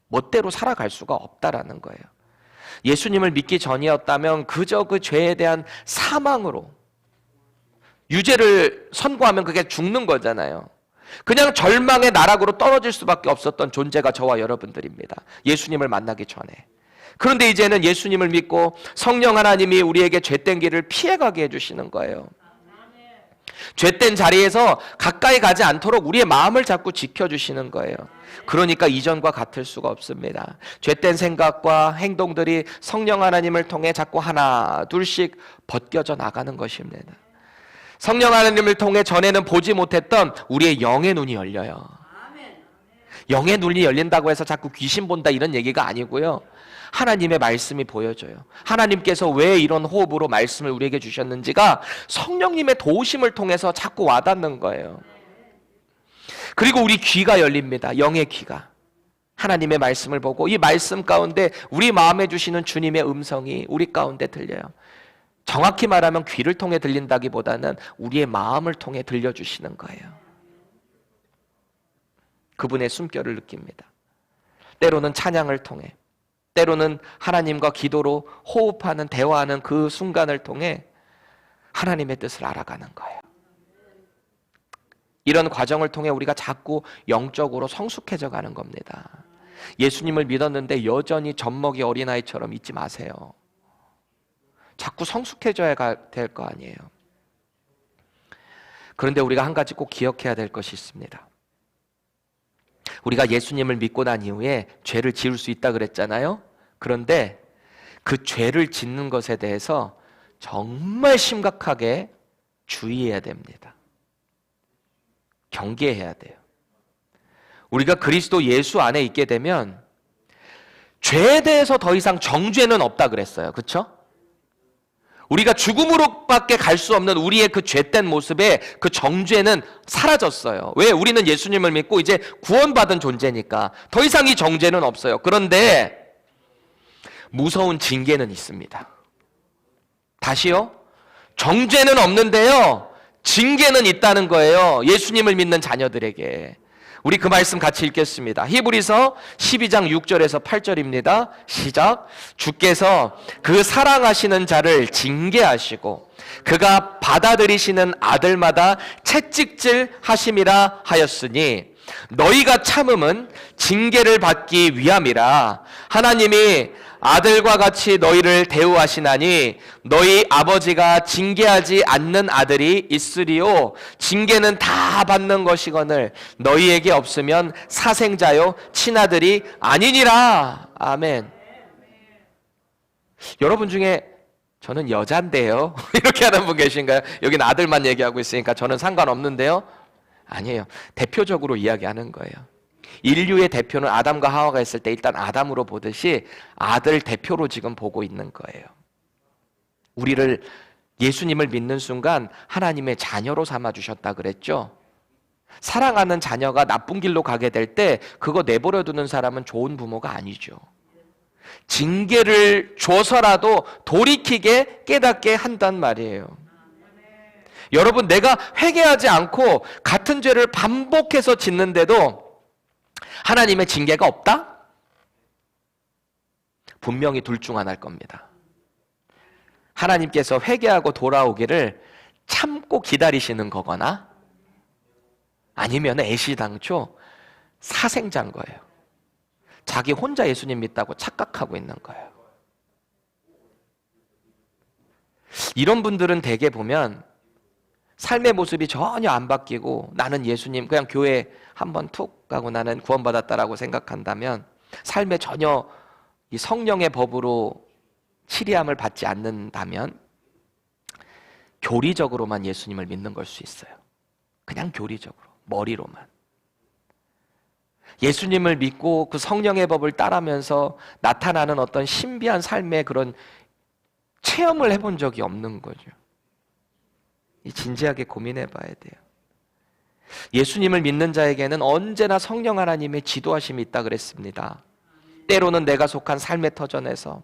멋대로 살아갈 수가 없다라는 거예요. 예수님을 믿기 전이었다면 그저 그 죄에 대한 사망으로 유죄를 선고하면 그게 죽는 거잖아요. 그냥 절망의 나락으로 떨어질 수밖에 없었던 존재가 저와 여러분들입니다. 예수님을 만나기 전에. 그런데 이제는 예수님을 믿고 성령 하나님이 우리에게 죄된 길을 피해가게 해주시는 거예요. 죄된 자리에서 가까이 가지 않도록 우리의 마음을 자꾸 지켜주시는 거예요. 그러니까 이전과 같을 수가 없습니다. 죄된 생각과 행동들이 성령 하나님을 통해 자꾸 하나 둘씩 벗겨져 나가는 것입니다. 성령 하나님을 통해 전에는 보지 못했던 우리의 영의 눈이 열려요. 영의 눈이 열린다고 해서 자꾸 귀신 본다 이런 얘기가 아니고요. 하나님의 말씀이 보여져요. 하나님께서 왜 이런 호흡으로 말씀을 우리에게 주셨는지가 성령님의 도우심을 통해서 자꾸 와닿는 거예요. 그리고 우리 귀가 열립니다. 영의 귀가. 하나님의 말씀을 보고 이 말씀 가운데 우리 마음에 주시는 주님의 음성이 우리 가운데 들려요. 정확히 말하면 귀를 통해 들린다기보다는 우리의 마음을 통해 들려주시는 거예요. 그분의 숨결을 느낍니다. 때로는 찬양을 통해, 때로는 하나님과 기도로 호흡하는, 대화하는 그 순간을 통해 하나님의 뜻을 알아가는 거예요. 이런 과정을 통해 우리가 자꾸 영적으로 성숙해져 가는 겁니다. 예수님을 믿었는데 여전히 젖먹이 어린아이처럼 있지 마세요. 자꾸 성숙해져야 될 거 아니에요. 그런데 우리가 한 가지 꼭 기억해야 될 것이 있습니다. 우리가 예수님을 믿고 난 이후에 죄를 지을 수 있다 그랬잖아요. 그런데 그 죄를 짓는 것에 대해서 정말 심각하게 주의해야 됩니다. 경계해야 돼요. 우리가 그리스도 예수 안에 있게 되면 죄에 대해서 더 이상 정죄는 없다 그랬어요. 그렇죠? 우리가 죽음으로밖에 갈 수 없는 우리의 그 죄된 모습에 그 정죄는 사라졌어요. 왜? 우리는 예수님을 믿고 이제 구원받은 존재니까 더 이상 이 정죄는 없어요. 그런데 무서운 징계는 있습니다. 다시요? 정죄는 없는데요, 징계는 있다는 거예요. 예수님을 믿는 자녀들에게. 우리 그 말씀 같이 읽겠습니다. 히브리서 12장 6절에서 8절입니다. 시작. 주께서 그 사랑하시는 자를 징계하시고 그가 받아들이시는 아들마다 채찍질 하심이라 하였으니 너희가 참음은 징계를 받기 위함이라. 하나님이 아들과 같이 너희를 대우하시나니 너희 아버지가 징계하지 않는 아들이 있으리요. 징계는 다 받는 것이거늘 너희에게 없으면 사생자요 친아들이 아니니라. 아멘. 여러분 중에 저는 여잔데요 이렇게 하는 분 계신가요? 여기는 아들만 얘기하고 있으니까 저는 상관없는데요. 아니에요. 대표적으로 이야기하는 거예요. 인류의 대표는 아담과 하와가 있을 때 일단 아담으로 보듯이 아들 대표로 지금 보고 있는 거예요. 우리를, 예수님을 믿는 순간 하나님의 자녀로 삼아주셨다 그랬죠. 사랑하는 자녀가 나쁜 길로 가게 될 때 그거 내버려 두는 사람은 좋은 부모가 아니죠. 징계를 줘서라도 돌이키게 깨닫게 한단 말이에요. 여러분, 내가 회개하지 않고 같은 죄를 반복해서 짓는데도 하나님의 징계가 없다? 분명히 둘 중 하나일 겁니다. 하나님께서 회개하고 돌아오기를 참고 기다리시는 거거나 아니면 애시당초 사생자인 거예요. 자기 혼자 예수님 믿다고 착각하고 있는 거예요. 이런 분들은 대개 보면 삶의 모습이 전혀 안 바뀌고 나는 예수님 그냥 교회 한번 툭 가고 나는 구원받았다라고 생각한다면 삶에 전혀 이 성령의 법으로 치리함을 받지 않는다면 교리적으로만 예수님을 믿는 걸 수 있어요. 그냥 교리적으로, 머리로만. 예수님을 믿고 그 성령의 법을 따르면서 나타나는 어떤 신비한 삶의 그런 체험을 해본 적이 없는 거죠. 진지하게 고민해 봐야 돼요. 예수님을 믿는 자에게는 언제나 성령 하나님의 지도하심이 있다 그랬습니다. 때로는 내가 속한 삶의 터전에서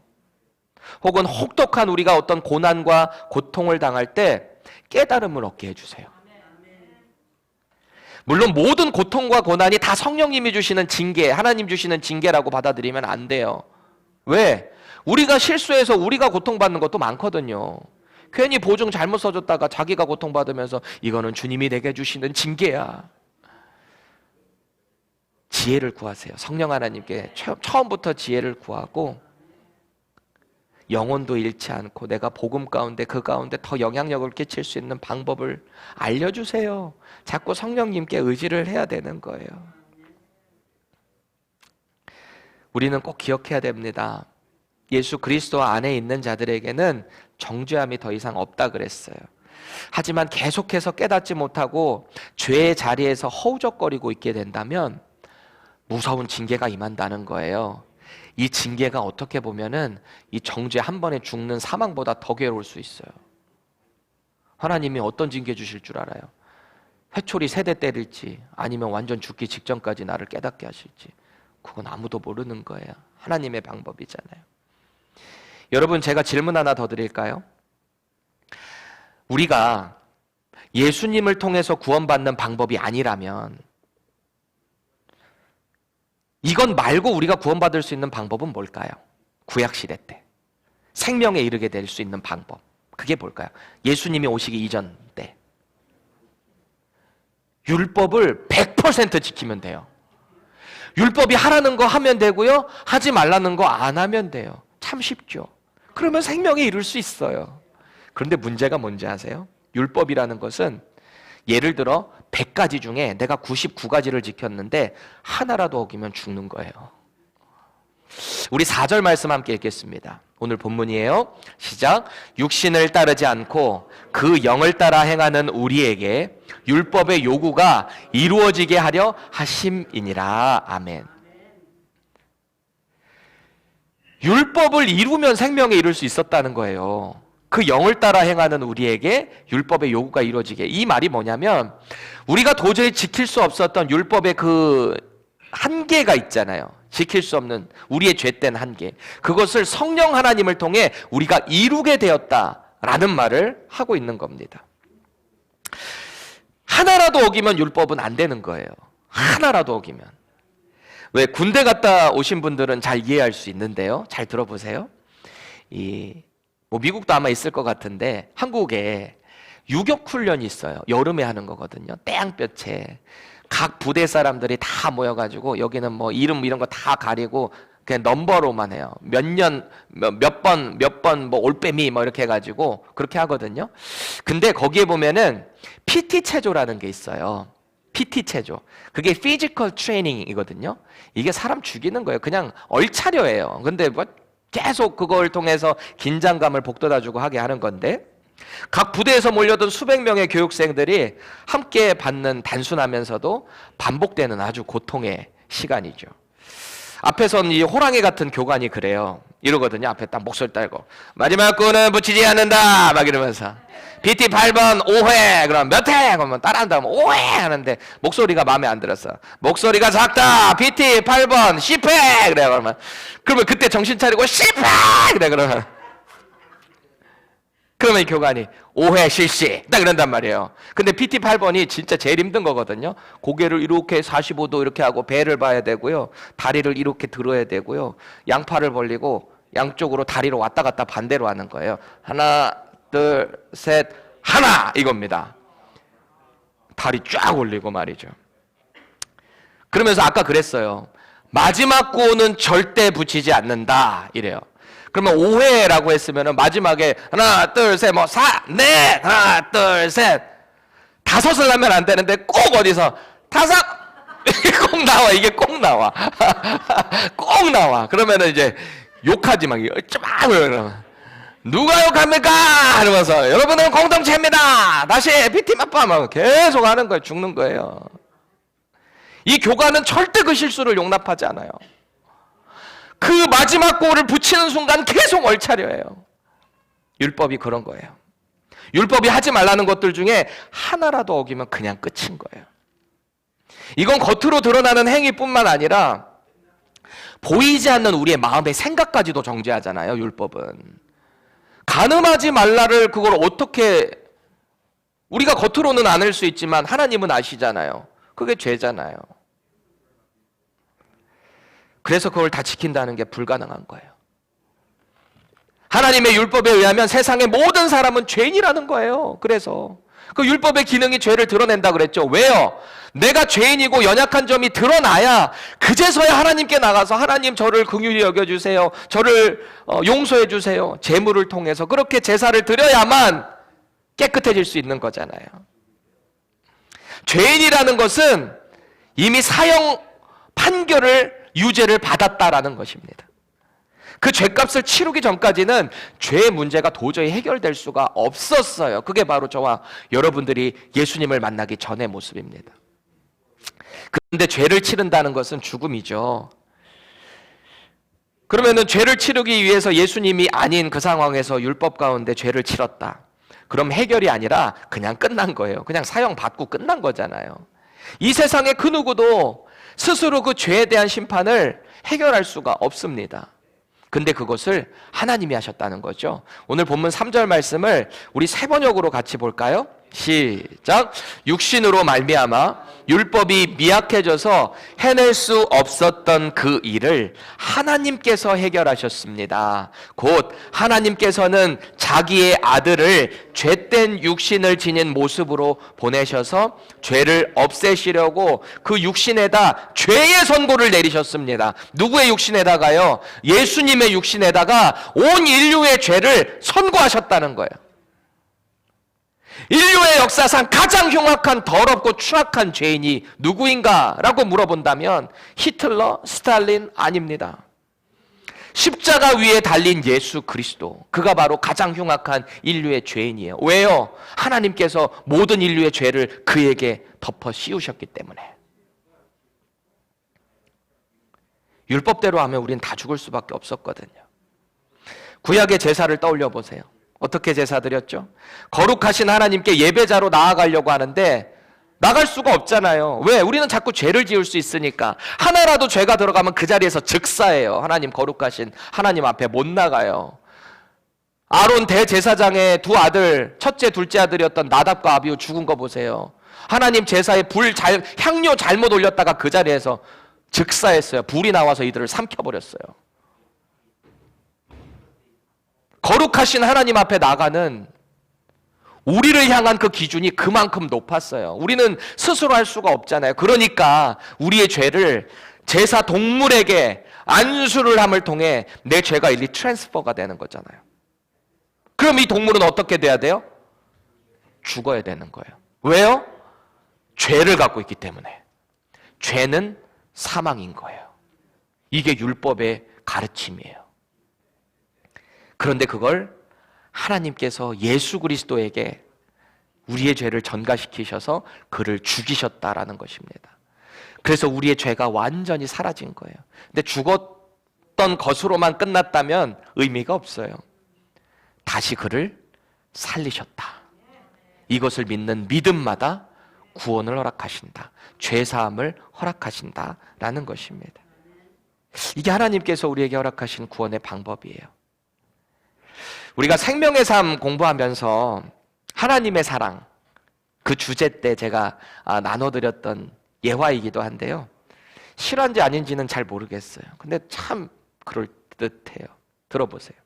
혹은 혹독한 우리가 어떤 고난과 고통을 당할 때 깨달음을 얻게 해주세요. 물론 모든 고통과 고난이 다 성령님이 주시는 징계, 하나님 주시는 징계라고 받아들이면 안 돼요. 왜? 우리가 실수해서 우리가 고통받는 것도 많거든요. 괜히 보증 잘못 써줬다가 자기가 고통받으면서 이거는 주님이 내게 주시는 징계야. 지혜를 구하세요. 성령 하나님께 처음부터 지혜를 구하고 영혼도 잃지 않고 내가 복음 가운데 그 가운데 더 영향력을 끼칠 수 있는 방법을 알려주세요. 자꾸 성령님께 의지를 해야 되는 거예요. 우리는 꼭 기억해야 됩니다. 예수 그리스도 안에 있는 자들에게는 정죄함이 더 이상 없다 그랬어요. 하지만 계속해서 깨닫지 못하고 죄의 자리에서 허우적거리고 있게 된다면 무서운 징계가 임한다는 거예요. 이 징계가 어떻게 보면은 이 정죄 한 번에 죽는 사망보다 더 괴로울 수 있어요. 하나님이 어떤 징계 주실 줄 알아요? 회초리 3대 때릴지 아니면 완전 죽기 직전까지 나를 깨닫게 하실지 그건 아무도 모르는 거예요. 하나님의 방법이잖아요. 여러분, 제가 질문 하나 더 드릴까요? 우리가 예수님을 통해서 구원받는 방법이 아니라면 이건 말고 우리가 구원받을 수 있는 방법은 뭘까요? 구약시대 때 생명에 이르게 될 수 있는 방법, 그게 뭘까요? 예수님이 오시기 이전 때 율법을 100% 지키면 돼요. 율법이 하라는 거 하면 되고요, 하지 말라는 거 안 하면 돼요. 참 쉽죠. 그러면 생명에 이룰 수 있어요. 그런데 문제가 뭔지 아세요? 율법이라는 것은 예를 들어 100가지 중에 내가 99가지를 지켰는데 하나라도 어기면 죽는 거예요. 우리 4절 말씀 함께 읽겠습니다. 오늘 본문이에요. 시작. 육신을 따르지 않고 그 영을 따라 행하는 우리에게 율법의 요구가 이루어지게 하려 하심이니라. 아멘. 율법을 이루면 생명에 이룰 수 있었다는 거예요. 그 영을 따라 행하는 우리에게 율법의 요구가 이루어지게. 이 말이 뭐냐면 우리가 도저히 지킬 수 없었던 율법의 그 한계가 있잖아요. 지킬 수 없는 우리의 죄된 한계. 그것을 성령 하나님을 통해 우리가 이루게 되었다라는 말을 하고 있는 겁니다. 하나라도 어기면 율법은 안 되는 거예요. 하나라도 어기면. 왜 군대 갔다 오신 분들은 잘 이해할 수 있는데요. 잘 들어보세요. 미국도 아마 있을 것 같은데 한국에 유격훈련이 있어요. 여름에 하는 거거든요. 태양볕에 각 부대 사람들이 다 모여가지고 여기는 뭐 이름 이런 거 다 가리고 그냥 넘버로만 해요. 몇 년, 몇 번 뭐 올빼미 뭐 이렇게 해가지고 그렇게 하거든요. 근데 거기에 보면은 PT 체조라는 게 있어요. PT 체조. 그게 피지컬 트레이닝이거든요. 이게 사람 죽이는 거예요. 그냥 얼차려예요. 근데 뭐 계속 그걸 통해서 긴장감을 북돋아주고 하게 하는 건데 각 부대에서 몰려든 수백 명의 교육생들이 함께 받는 단순하면서도 반복되는 아주 고통의 시간이죠. 앞에선 이 호랑이 같은 교관이 그래요. 이러거든요. 앞에 딱 목소리 딸고 마지막 구는 붙이지 않는다 막 이러면서 BT 8번 5회 그럼 몇 회? 그러면 따라한다 그러면 5회 하는데 목소리가 마음에 안 들었어. 목소리가 작다. BT 8번 10회 그래 그러면 그때 정신 차리고 10회 그래 그러면 이 교관이 5회 실시 딱 이런단 말이에요. 근데 PT 8번이 진짜 제일 힘든 거거든요. 고개를 이렇게 45도 이렇게 하고 배를 봐야 되고요. 다리를 이렇게 들어야 되고요. 양팔을 벌리고 양쪽으로 다리로 왔다 갔다 반대로 하는 거예요. 하나 둘 셋 하나 이겁니다. 다리 쫙 올리고 말이죠. 그러면서 아까 그랬어요. 마지막 구호는 절대 붙이지 않는다 이래요. 그러면 5회라고 했으면 마지막에 하나 둘 셋 뭐 4, 넷 하나 둘 셋 다섯을 하면 안 되는데 꼭 어디서 다섯 이게 꼭 나와. 이게 꼭 나와. 꼭 나와. 그러면은 이제 욕하지 막 그러면 누가 욕합니까? 이러면서 여러분은 공동체입니다. 다시 PT 맛봐 막 계속 하는 거예요. 죽는 거예요. 이 교관은 절대 그 실수를 용납하지 않아요. 그 마지막 구호를 붙이는 순간 계속 얼차려요. 율법이 그런 거예요. 율법이 하지 말라는 것들 중에 하나라도 어기면 그냥 끝인 거예요. 이건 겉으로 드러나는 행위뿐만 아니라 보이지 않는 우리의 마음의 생각까지도 정죄하잖아요. 율법은. 간음하지 말라를 그걸 어떻게 우리가 겉으로는 안 할 수 있지만 하나님은 아시잖아요. 그게 죄잖아요. 그래서 그걸 다 지킨다는 게 불가능한 거예요. 하나님의 율법에 의하면 세상의 모든 사람은 죄인이라는 거예요. 그래서 그 율법의 기능이 죄를 드러낸다 그랬죠. 왜요? 내가 죄인이고 연약한 점이 드러나야 그제서야 하나님께 나가서 하나님 저를 긍휼히 여겨주세요. 저를 용서해 주세요. 제물을 통해서 그렇게 제사를 드려야만 깨끗해질 수 있는 거잖아요. 죄인이라는 것은 이미 사형 판결을 유죄를 받았다라는 것입니다. 그 죄값을 치르기 전까지는 죄의 문제가 도저히 해결될 수가 없었어요. 그게 바로 저와 여러분들이 예수님을 만나기 전의 모습입니다. 그런데 죄를 치른다는 것은 죽음이죠. 그러면은 죄를 치르기 위해서 예수님이 아닌 그 상황에서 율법 가운데 죄를 치렀다. 그럼 해결이 아니라 그냥 끝난 거예요. 그냥 사형 받고 끝난 거잖아요. 이 세상에 그 누구도 스스로 그 죄에 대한 심판을 해결할 수가 없습니다. 근데 그것을 하나님이 하셨다는 거죠. 오늘 본문 3절 말씀을 우리 세 번역으로 같이 볼까요? 시작. 육신으로 말미암아 율법이 미약해져서 해낼 수 없었던 그 일을 하나님께서 해결하셨습니다. 곧 하나님께서는 자기의 아들을 죄된 육신을 지닌 모습으로 보내셔서 죄를 없애시려고 그 육신에다 죄의 선고를 내리셨습니다. 누구의 육신에다가요? 예수님의 육신에다가 온 인류의 죄를 선고하셨다는 거예요. 인류의 역사상 가장 흉악한 더럽고 추악한 죄인이 누구인가? 라고 물어본다면 히틀러, 스탈린 아닙니다. 십자가 위에 달린 예수 그리스도, 그가 바로 가장 흉악한 인류의 죄인이에요. 왜요? 하나님께서 모든 인류의 죄를 그에게 덮어 씌우셨기 때문에. 율법대로 하면 우리는 다 죽을 수밖에 없었거든요. 구약의 제사를 떠올려 보세요. 어떻게 제사 드렸죠? 거룩하신 하나님께 예배자로 나아가려고 하는데 나갈 수가 없잖아요. 왜? 우리는 자꾸 죄를 지을 수 있으니까. 하나라도 죄가 들어가면 그 자리에서 즉사예요. 하나님 거룩하신 하나님 앞에 못 나가요. 아론 대제사장의 두 아들, 첫째 둘째 아들이었던 나답과 아비후 죽은 거 보세요. 하나님 제사에 향료 잘못 올렸다가 그 자리에서 즉사했어요. 불이 나와서 이들을 삼켜버렸어요. 거룩하신 하나님 앞에 나가는 우리를 향한 그 기준이 그만큼 높았어요. 우리는 스스로 할 수가 없잖아요. 그러니까 우리의 죄를 제사 동물에게 안수를 함을 통해 내 죄가 일리 트랜스퍼가 되는 거잖아요. 그럼 이 동물은 어떻게 돼야 돼요? 죽어야 되는 거예요. 왜요? 죄를 갖고 있기 때문에. 죄는 사망인 거예요. 이게 율법의 가르침이에요. 그런데 그걸 하나님께서 예수 그리스도에게 우리의 죄를 전가시키셔서 그를 죽이셨다라는 것입니다. 그래서 우리의 죄가 완전히 사라진 거예요. 근데 죽었던 죽었던 것으로만 끝났다면 의미가 없어요. 다시 그를 살리셨다. 이것을 믿는 믿음마다 구원을 허락하신다. 죄사함을 허락하신다라는 것입니다. 이게 하나님께서 우리에게 허락하신 구원의 방법이에요. 우리가 생명의 삶 공부하면서 하나님의 사랑, 그 주제 때 제가 나눠드렸던 예화이기도 한데요. 실화인지 아닌지는 잘 모르겠어요. 근데 참 그럴듯해요. 들어보세요.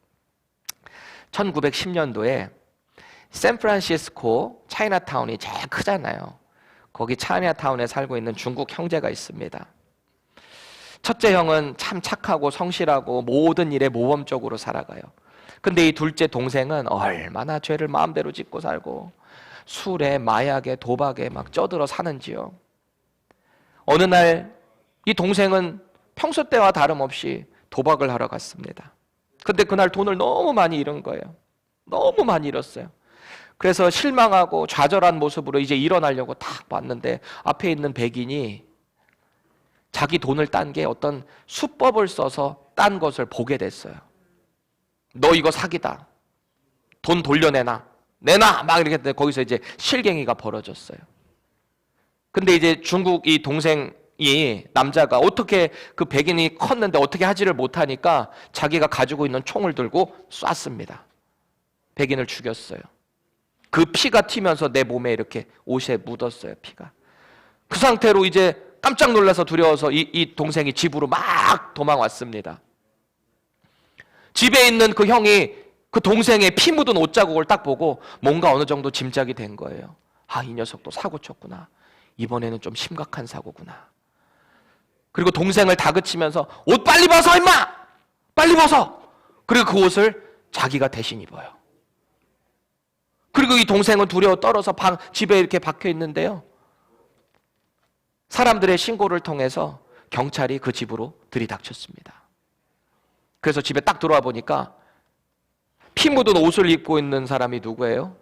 1910년도에 샌프란시스코 차이나타운이 제일 크잖아요. 거기 차이나타운에 살고 있는 중국 형제가 있습니다. 첫째 형은 참 착하고 성실하고 모든 일에 모범적으로 살아가요. 근데 이 둘째 동생은 얼마나 죄를 마음대로 짓고 살고 술에 마약에 도박에 막 쩌들어 사는지요. 어느 날 이 동생은 평소 때와 다름없이 도박을 하러 갔습니다. 근데 그날 돈을 너무 많이 잃은 거예요. 너무 많이 잃었어요. 그래서 실망하고 좌절한 모습으로 이제 일어나려고 딱 봤는데 앞에 있는 백인이 자기 돈을 딴 게 어떤 수법을 써서 딴 것을 보게 됐어요. 너 이거 사기다. 돈 돌려내놔. 내놔! 막 이렇게 했는데 거기서 이제 실갱이가 벌어졌어요. 근데 이제 중국 이 동생이 남자가 어떻게 그 백인이 컸는데 어떻게 하지를 못하니까 자기가 가지고 있는 총을 들고 쐈습니다. 백인을 죽였어요. 그 피가 튀면서 내 몸에 이렇게 옷에 묻었어요. 피가. 그 상태로 이제 깜짝 놀라서 두려워서 이 동생이 집으로 막 도망왔습니다. 집에 있는 그 형이 그 동생의 피 묻은 옷자국을 딱 보고 뭔가 어느 정도 짐작이 된 거예요. 아, 이 녀석도 사고 쳤구나. 이번에는 좀 심각한 사고구나. 그리고 동생을 다그치면서 옷 빨리 벗어 임마! 빨리 벗어! 그리고 그 옷을 자기가 대신 입어요. 그리고 이 동생은 두려워 떨어서 집에 이렇게 박혀 있는데요. 사람들의 신고를 통해서 경찰이 그 집으로 들이닥쳤습니다. 그래서 집에 딱 들어와 보니까 피 묻은 옷을 입고 있는 사람이 누구예요?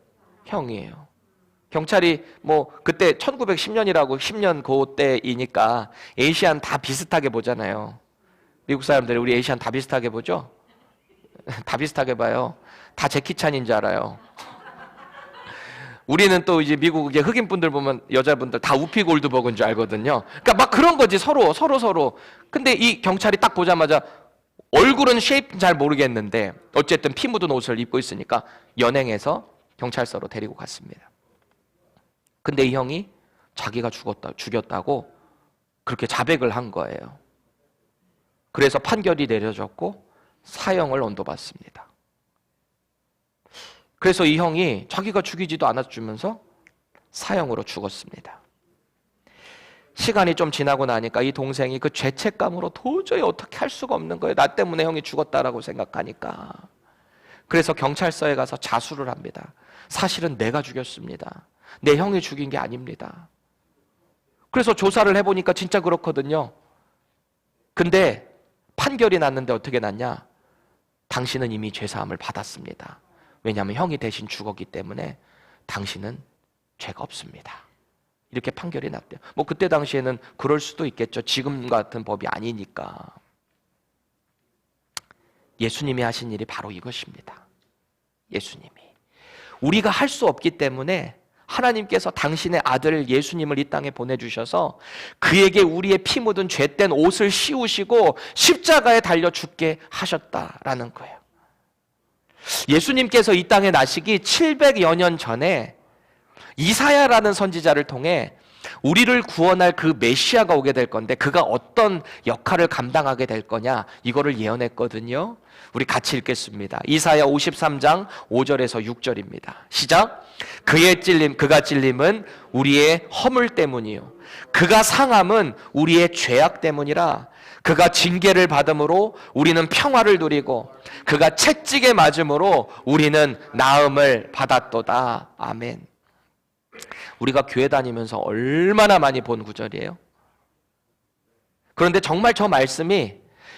형이에요. 경찰이 뭐 그때 1910년이라고 10년 그때이니까 에이시안 다 비슷하게 보잖아요. 미국 사람들이 우리 에이시안 다 비슷하게 보죠? 다 비슷하게 봐요. 다 제키찬인 줄 알아요. 우리는 또 이제 미국 이제 흑인 분들 보면 여자분들 다 우피 골드버그인 줄 알거든요. 그러니까 막 그런 거지 서로. 근데 이 경찰이 딱 보자마자 얼굴은 쉐입 잘 모르겠는데 어쨌든 피 묻은 옷을 입고 있으니까 연행해서 경찰서로 데리고 갔습니다. 근데 이 형이 자기가 죽였다고 그렇게 자백을 한 거예요. 그래서 판결이 내려졌고 사형을 언도받습니다. 그래서 이 형이 자기가 죽이지도 않았주면서 사형으로 죽었습니다. 시간이 좀 지나고 나니까 이 동생이 그 죄책감으로 도저히 어떻게 할 수가 없는 거예요. 나 때문에 형이 죽었다라고 생각하니까. 그래서 경찰서에 가서 자수를 합니다. 사실은 내가 죽였습니다. 내 형이 죽인 게 아닙니다. 그래서 조사를 해보니까 진짜 그렇거든요. 근데 판결이 났는데 어떻게 났냐? 당신은 이미 죄사함을 받았습니다. 왜냐하면 형이 대신 죽었기 때문에 당신은 죄가 없습니다. 이렇게 판결이 났대요. 뭐 그때 당시에는 그럴 수도 있겠죠. 지금 같은 법이 아니니까. 예수님이 하신 일이 바로 이것입니다. 예수님이. 우리가 할 수 없기 때문에 하나님께서 당신의 아들 예수님을 이 땅에 보내주셔서 그에게 우리의 피 묻은 죄된 옷을 씌우시고 십자가에 달려 죽게 하셨다라는 거예요. 예수님께서 이 땅에 나시기 700여 년 전에 이사야라는 선지자를 통해 우리를 구원할 그 메시아가 오게 될 건데 그가 어떤 역할을 감당하게 될 거냐 이거를 예언했거든요. 우리 같이 읽겠습니다. 이사야 53장 5절에서 6절입니다. 시작. 그가 찔림은 우리의 허물 때문이요 그가 상함은 우리의 죄악 때문이라. 그가 징계를 받음으로 우리는 평화를 누리고 그가 채찍에 맞음으로 우리는 나음을 받았도다. 아멘. 우리가 교회 다니면서 얼마나 많이 본 구절이에요. 그런데 정말 저 말씀이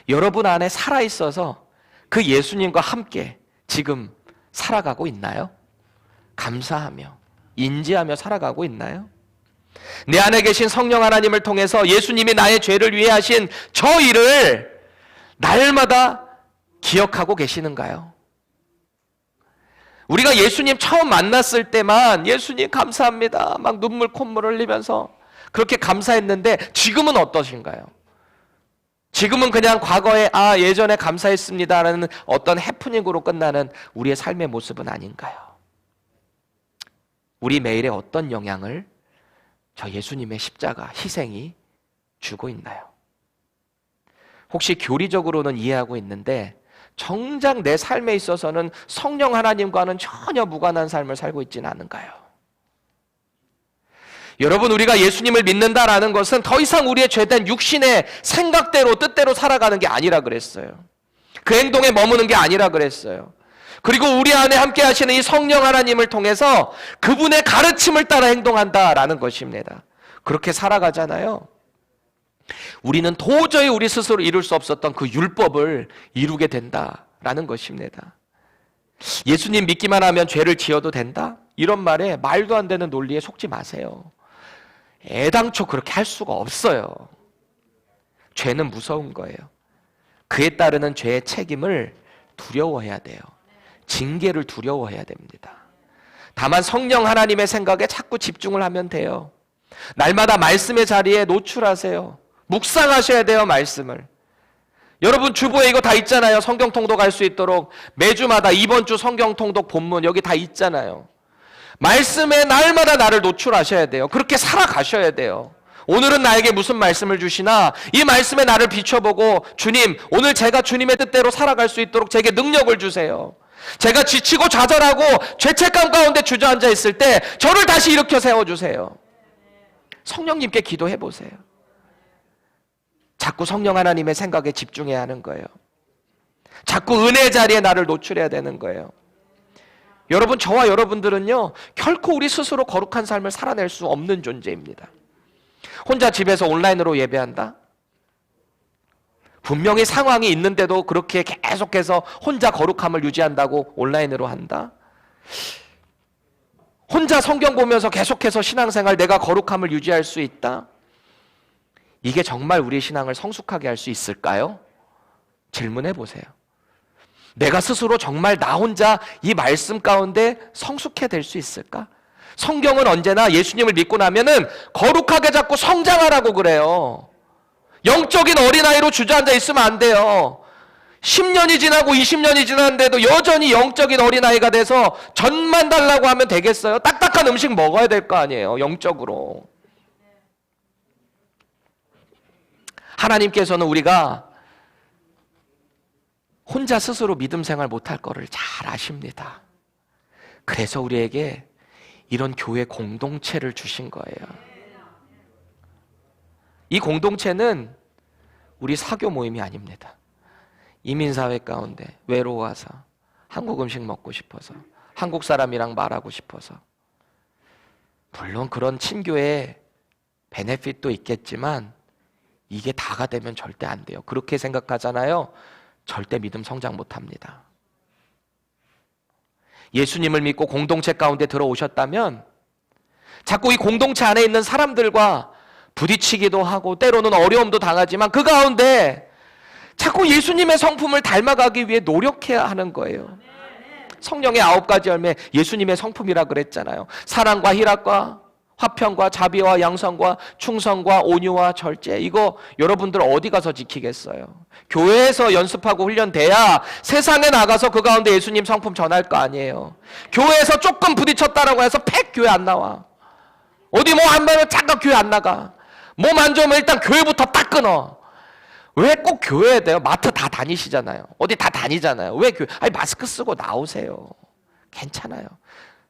여러분 안에 살아있어서 그 예수님과 함께 지금 살아가고 있나요? 감사하며 인지하며 살아가고 있나요? 내 안에 계신 성령 하나님을 통해서 예수님이 나의 죄를 위해 하신 저 일을 날마다 기억하고 계시는가요? 우리가 예수님 처음 만났을 때만 예수님 감사합니다 막 눈물 콧물 흘리면서 그렇게 감사했는데 지금은 어떠신가요? 지금은 그냥 과거에 예전에 감사했습니다라는 어떤 해프닝으로 끝나는 우리의 삶의 모습은 아닌가요? 우리 매일에 어떤 영향을 저 예수님의 십자가 희생이 주고 있나요? 혹시 교리적으로는 이해하고 있는데 정작 내 삶에 있어서는 성령 하나님과는 전혀 무관한 삶을 살고 있지는 않은가요? 여러분, 우리가 예수님을 믿는다라는 것은 더 이상 우리의 죄된 육신의 생각대로 뜻대로 살아가는 게 아니라 그랬어요. 그 행동에 머무는 게 아니라 그랬어요. 그리고 우리 안에 함께 하시는 이 성령 하나님을 통해서 그분의 가르침을 따라 행동한다라는 것입니다. 그렇게 살아가잖아요. 우리는 도저히 우리 스스로 이룰 수 없었던 그 율법을 이루게 된다라는 것입니다. 예수님 믿기만 하면 죄를 지어도 된다? 이런 말에 말도 안 되는 논리에 속지 마세요. 애당초 그렇게 할 수가 없어요. 죄는 무서운 거예요. 그에 따르는 죄의 책임을 두려워해야 돼요. 징계를 두려워해야 됩니다. 다만 성령 하나님의 생각에 자꾸 집중을 하면 돼요. 날마다 말씀의 자리에 노출하세요. 묵상하셔야 돼요, 말씀을. 여러분 주보에 이거 다 있잖아요. 성경 통독할 수 있도록 매주마다 이번 주 성경 통독 본문 여기 다 있잖아요. 말씀에 날마다 나를 노출하셔야 돼요. 그렇게 살아가셔야 돼요. 오늘은 나에게 무슨 말씀을 주시나 이 말씀에 나를 비춰보고 주님, 오늘 제가 주님의 뜻대로 살아갈 수 있도록 제게 능력을 주세요. 제가 지치고 좌절하고 죄책감 가운데 주저앉아 있을 때 저를 다시 일으켜 세워주세요. 성령님께 기도해 보세요. 자꾸 성령 하나님의 생각에 집중해야 하는 거예요. 자꾸 은혜 자리에 나를 노출해야 되는 거예요. 여러분, 저와 여러분들은요 결코 우리 스스로 거룩한 삶을 살아낼 수 없는 존재입니다. 혼자 집에서 온라인으로 예배한다? 분명히 상황이 있는데도 그렇게 계속해서 혼자 거룩함을 유지한다고 온라인으로 한다? 혼자 성경 보면서 계속해서 신앙생활 내가 거룩함을 유지할 수 있다? 이게 정말 우리의 신앙을 성숙하게 할 수 있을까요? 질문해 보세요. 내가 스스로 정말 나 혼자 이 말씀 가운데 성숙해 될 수 있을까? 성경은 언제나 예수님을 믿고 나면은 거룩하게 자꾸 성장하라고 그래요. 영적인 어린아이로 주저앉아 있으면 안 돼요. 10년이 지나고 20년이 지났는데도 여전히 영적인 어린아이가 돼서 전만 달라고 하면 되겠어요? 딱딱한 음식 먹어야 될 거 아니에요, 영적으로. 하나님께서는 우리가 혼자 스스로 믿음 생활 못할 거를 잘 아십니다. 그래서 우리에게 이런 교회 공동체를 주신 거예요. 이 공동체는 우리 사교 모임이 아닙니다. 이민사회 가운데 외로워서 한국 음식 먹고 싶어서 한국 사람이랑 말하고 싶어서, 물론 그런 친교의 베네핏도 있겠지만 이게 다가 되면 절대 안 돼요. 그렇게 생각하잖아요. 절대 믿음 성장 못합니다. 예수님을 믿고 공동체 가운데 들어오셨다면 자꾸 이 공동체 안에 있는 사람들과 부딪히기도 하고 때로는 어려움도 당하지만 그 가운데 자꾸 예수님의 성품을 닮아가기 위해 노력해야 하는 거예요. 성령의 9가지 열매, 예수님의 성품이라 그랬잖아요. 사랑과 희락과 화평과 자비와 양선과 충성과 온유와 절제. 이거 여러분들 어디 가서 지키겠어요? 교회에서 연습하고 훈련돼야 세상에 나가서 그 가운데 예수님 성품 전할 거 아니에요. 교회에서 조금 부딪혔다라고 해서 팩 교회 안 나와. 어디 뭐 안 받으면 잠깐 교회 안 나가. 몸 안 좋으면 일단 교회부터 딱 끊어. 왜 꼭 교회에 돼요? 마트 다 다니시잖아요. 어디 다 다니잖아요. 왜 교회? 아니 마스크 쓰고 나오세요. 괜찮아요.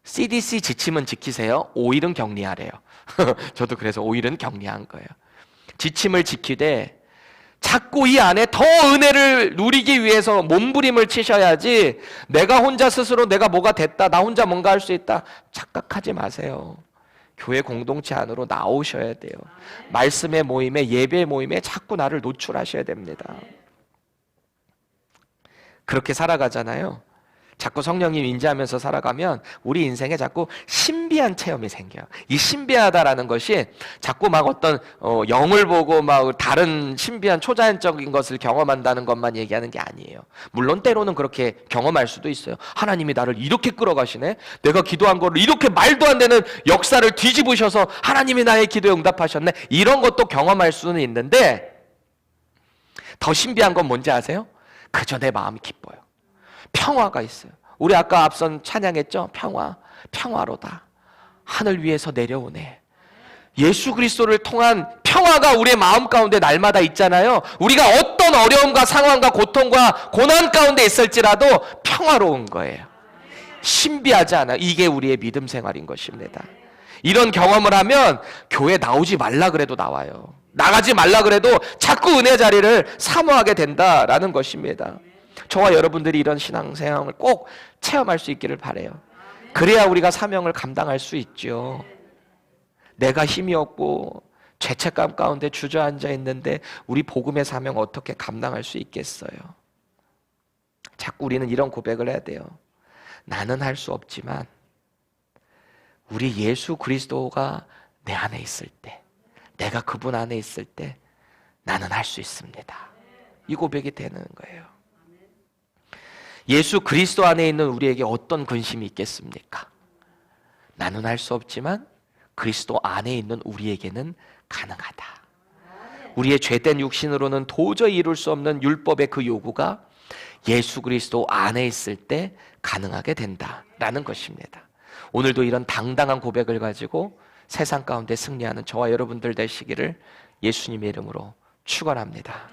CDC 지침은 지키세요. 5일은 격리하래요. 저도 그래서 5일은 격리한 거예요. 지침을 지키되 자꾸 이 안에 더 은혜를 누리기 위해서 몸부림을 치셔야지 내가 혼자 스스로 내가 뭐가 됐다, 나 혼자 뭔가 할 수 있다 착각하지 마세요. 교회 공동체 안으로 나오셔야 돼요. 말씀의 모임에, 예배 모임에 자꾸 나를 노출하셔야 됩니다. 그렇게 살아가잖아요. 자꾸 성령님 인지하면서 살아가면 우리 인생에 자꾸 신비한 체험이 생겨요. 이 신비하다라는 것이 자꾸 막 어떤 영을 보고 막 다른 신비한 초자연적인 것을 경험한다는 것만 얘기하는 게 아니에요. 물론 때로는 그렇게 경험할 수도 있어요. 하나님이 나를 이렇게 끌어가시네. 내가 기도한 거를 이렇게 말도 안 되는 역사를 뒤집으셔서 하나님이 나의 기도에 응답하셨네. 이런 것도 경험할 수는 있는데 더 신비한 건 뭔지 아세요? 그저 내 마음이 기뻐요. 평화가 있어요. 우리 아까 앞선 찬양했죠? 평화로다. 하늘 위에서 내려오네. 예수 그리스도를 통한 평화가 우리의 마음 가운데 날마다 있잖아요. 우리가 어떤 어려움과 상황과 고통과 고난 가운데 있을지라도 평화로운 거예요. 신비하지 않아요. 이게 우리의 믿음 생활인 것입니다. 이런 경험을 하면 교회 나오지 말라 그래도 나와요. 나가지 말라 그래도 자꾸 은혜 자리를 사모하게 된다라는 것입니다. 저와 여러분들이 이런 신앙생활을 꼭 체험할 수 있기를 바라요. 그래야 우리가 사명을 감당할 수 있죠. 내가 힘이 없고 죄책감 가운데 주저앉아 있는데 우리 복음의 사명 어떻게 감당할 수 있겠어요? 자꾸 우리는 이런 고백을 해야 돼요. 나는 할 수 없지만 우리 예수 그리스도가 내 안에 있을 때, 내가 그분 안에 있을 때 나는 할 수 있습니다. 이 고백이 되는 거예요. 예수 그리스도 안에 있는 우리에게 어떤 근심이 있겠습니까? 나는 할 수 없지만 그리스도 안에 있는 우리에게는 가능하다. 우리의 죄된 육신으로는 도저히 이룰 수 없는 율법의 그 요구가 예수 그리스도 안에 있을 때 가능하게 된다라는 것입니다. 오늘도 이런 당당한 고백을 가지고 세상 가운데 승리하는 저와 여러분들 되시기를 예수님의 이름으로 축원합니다.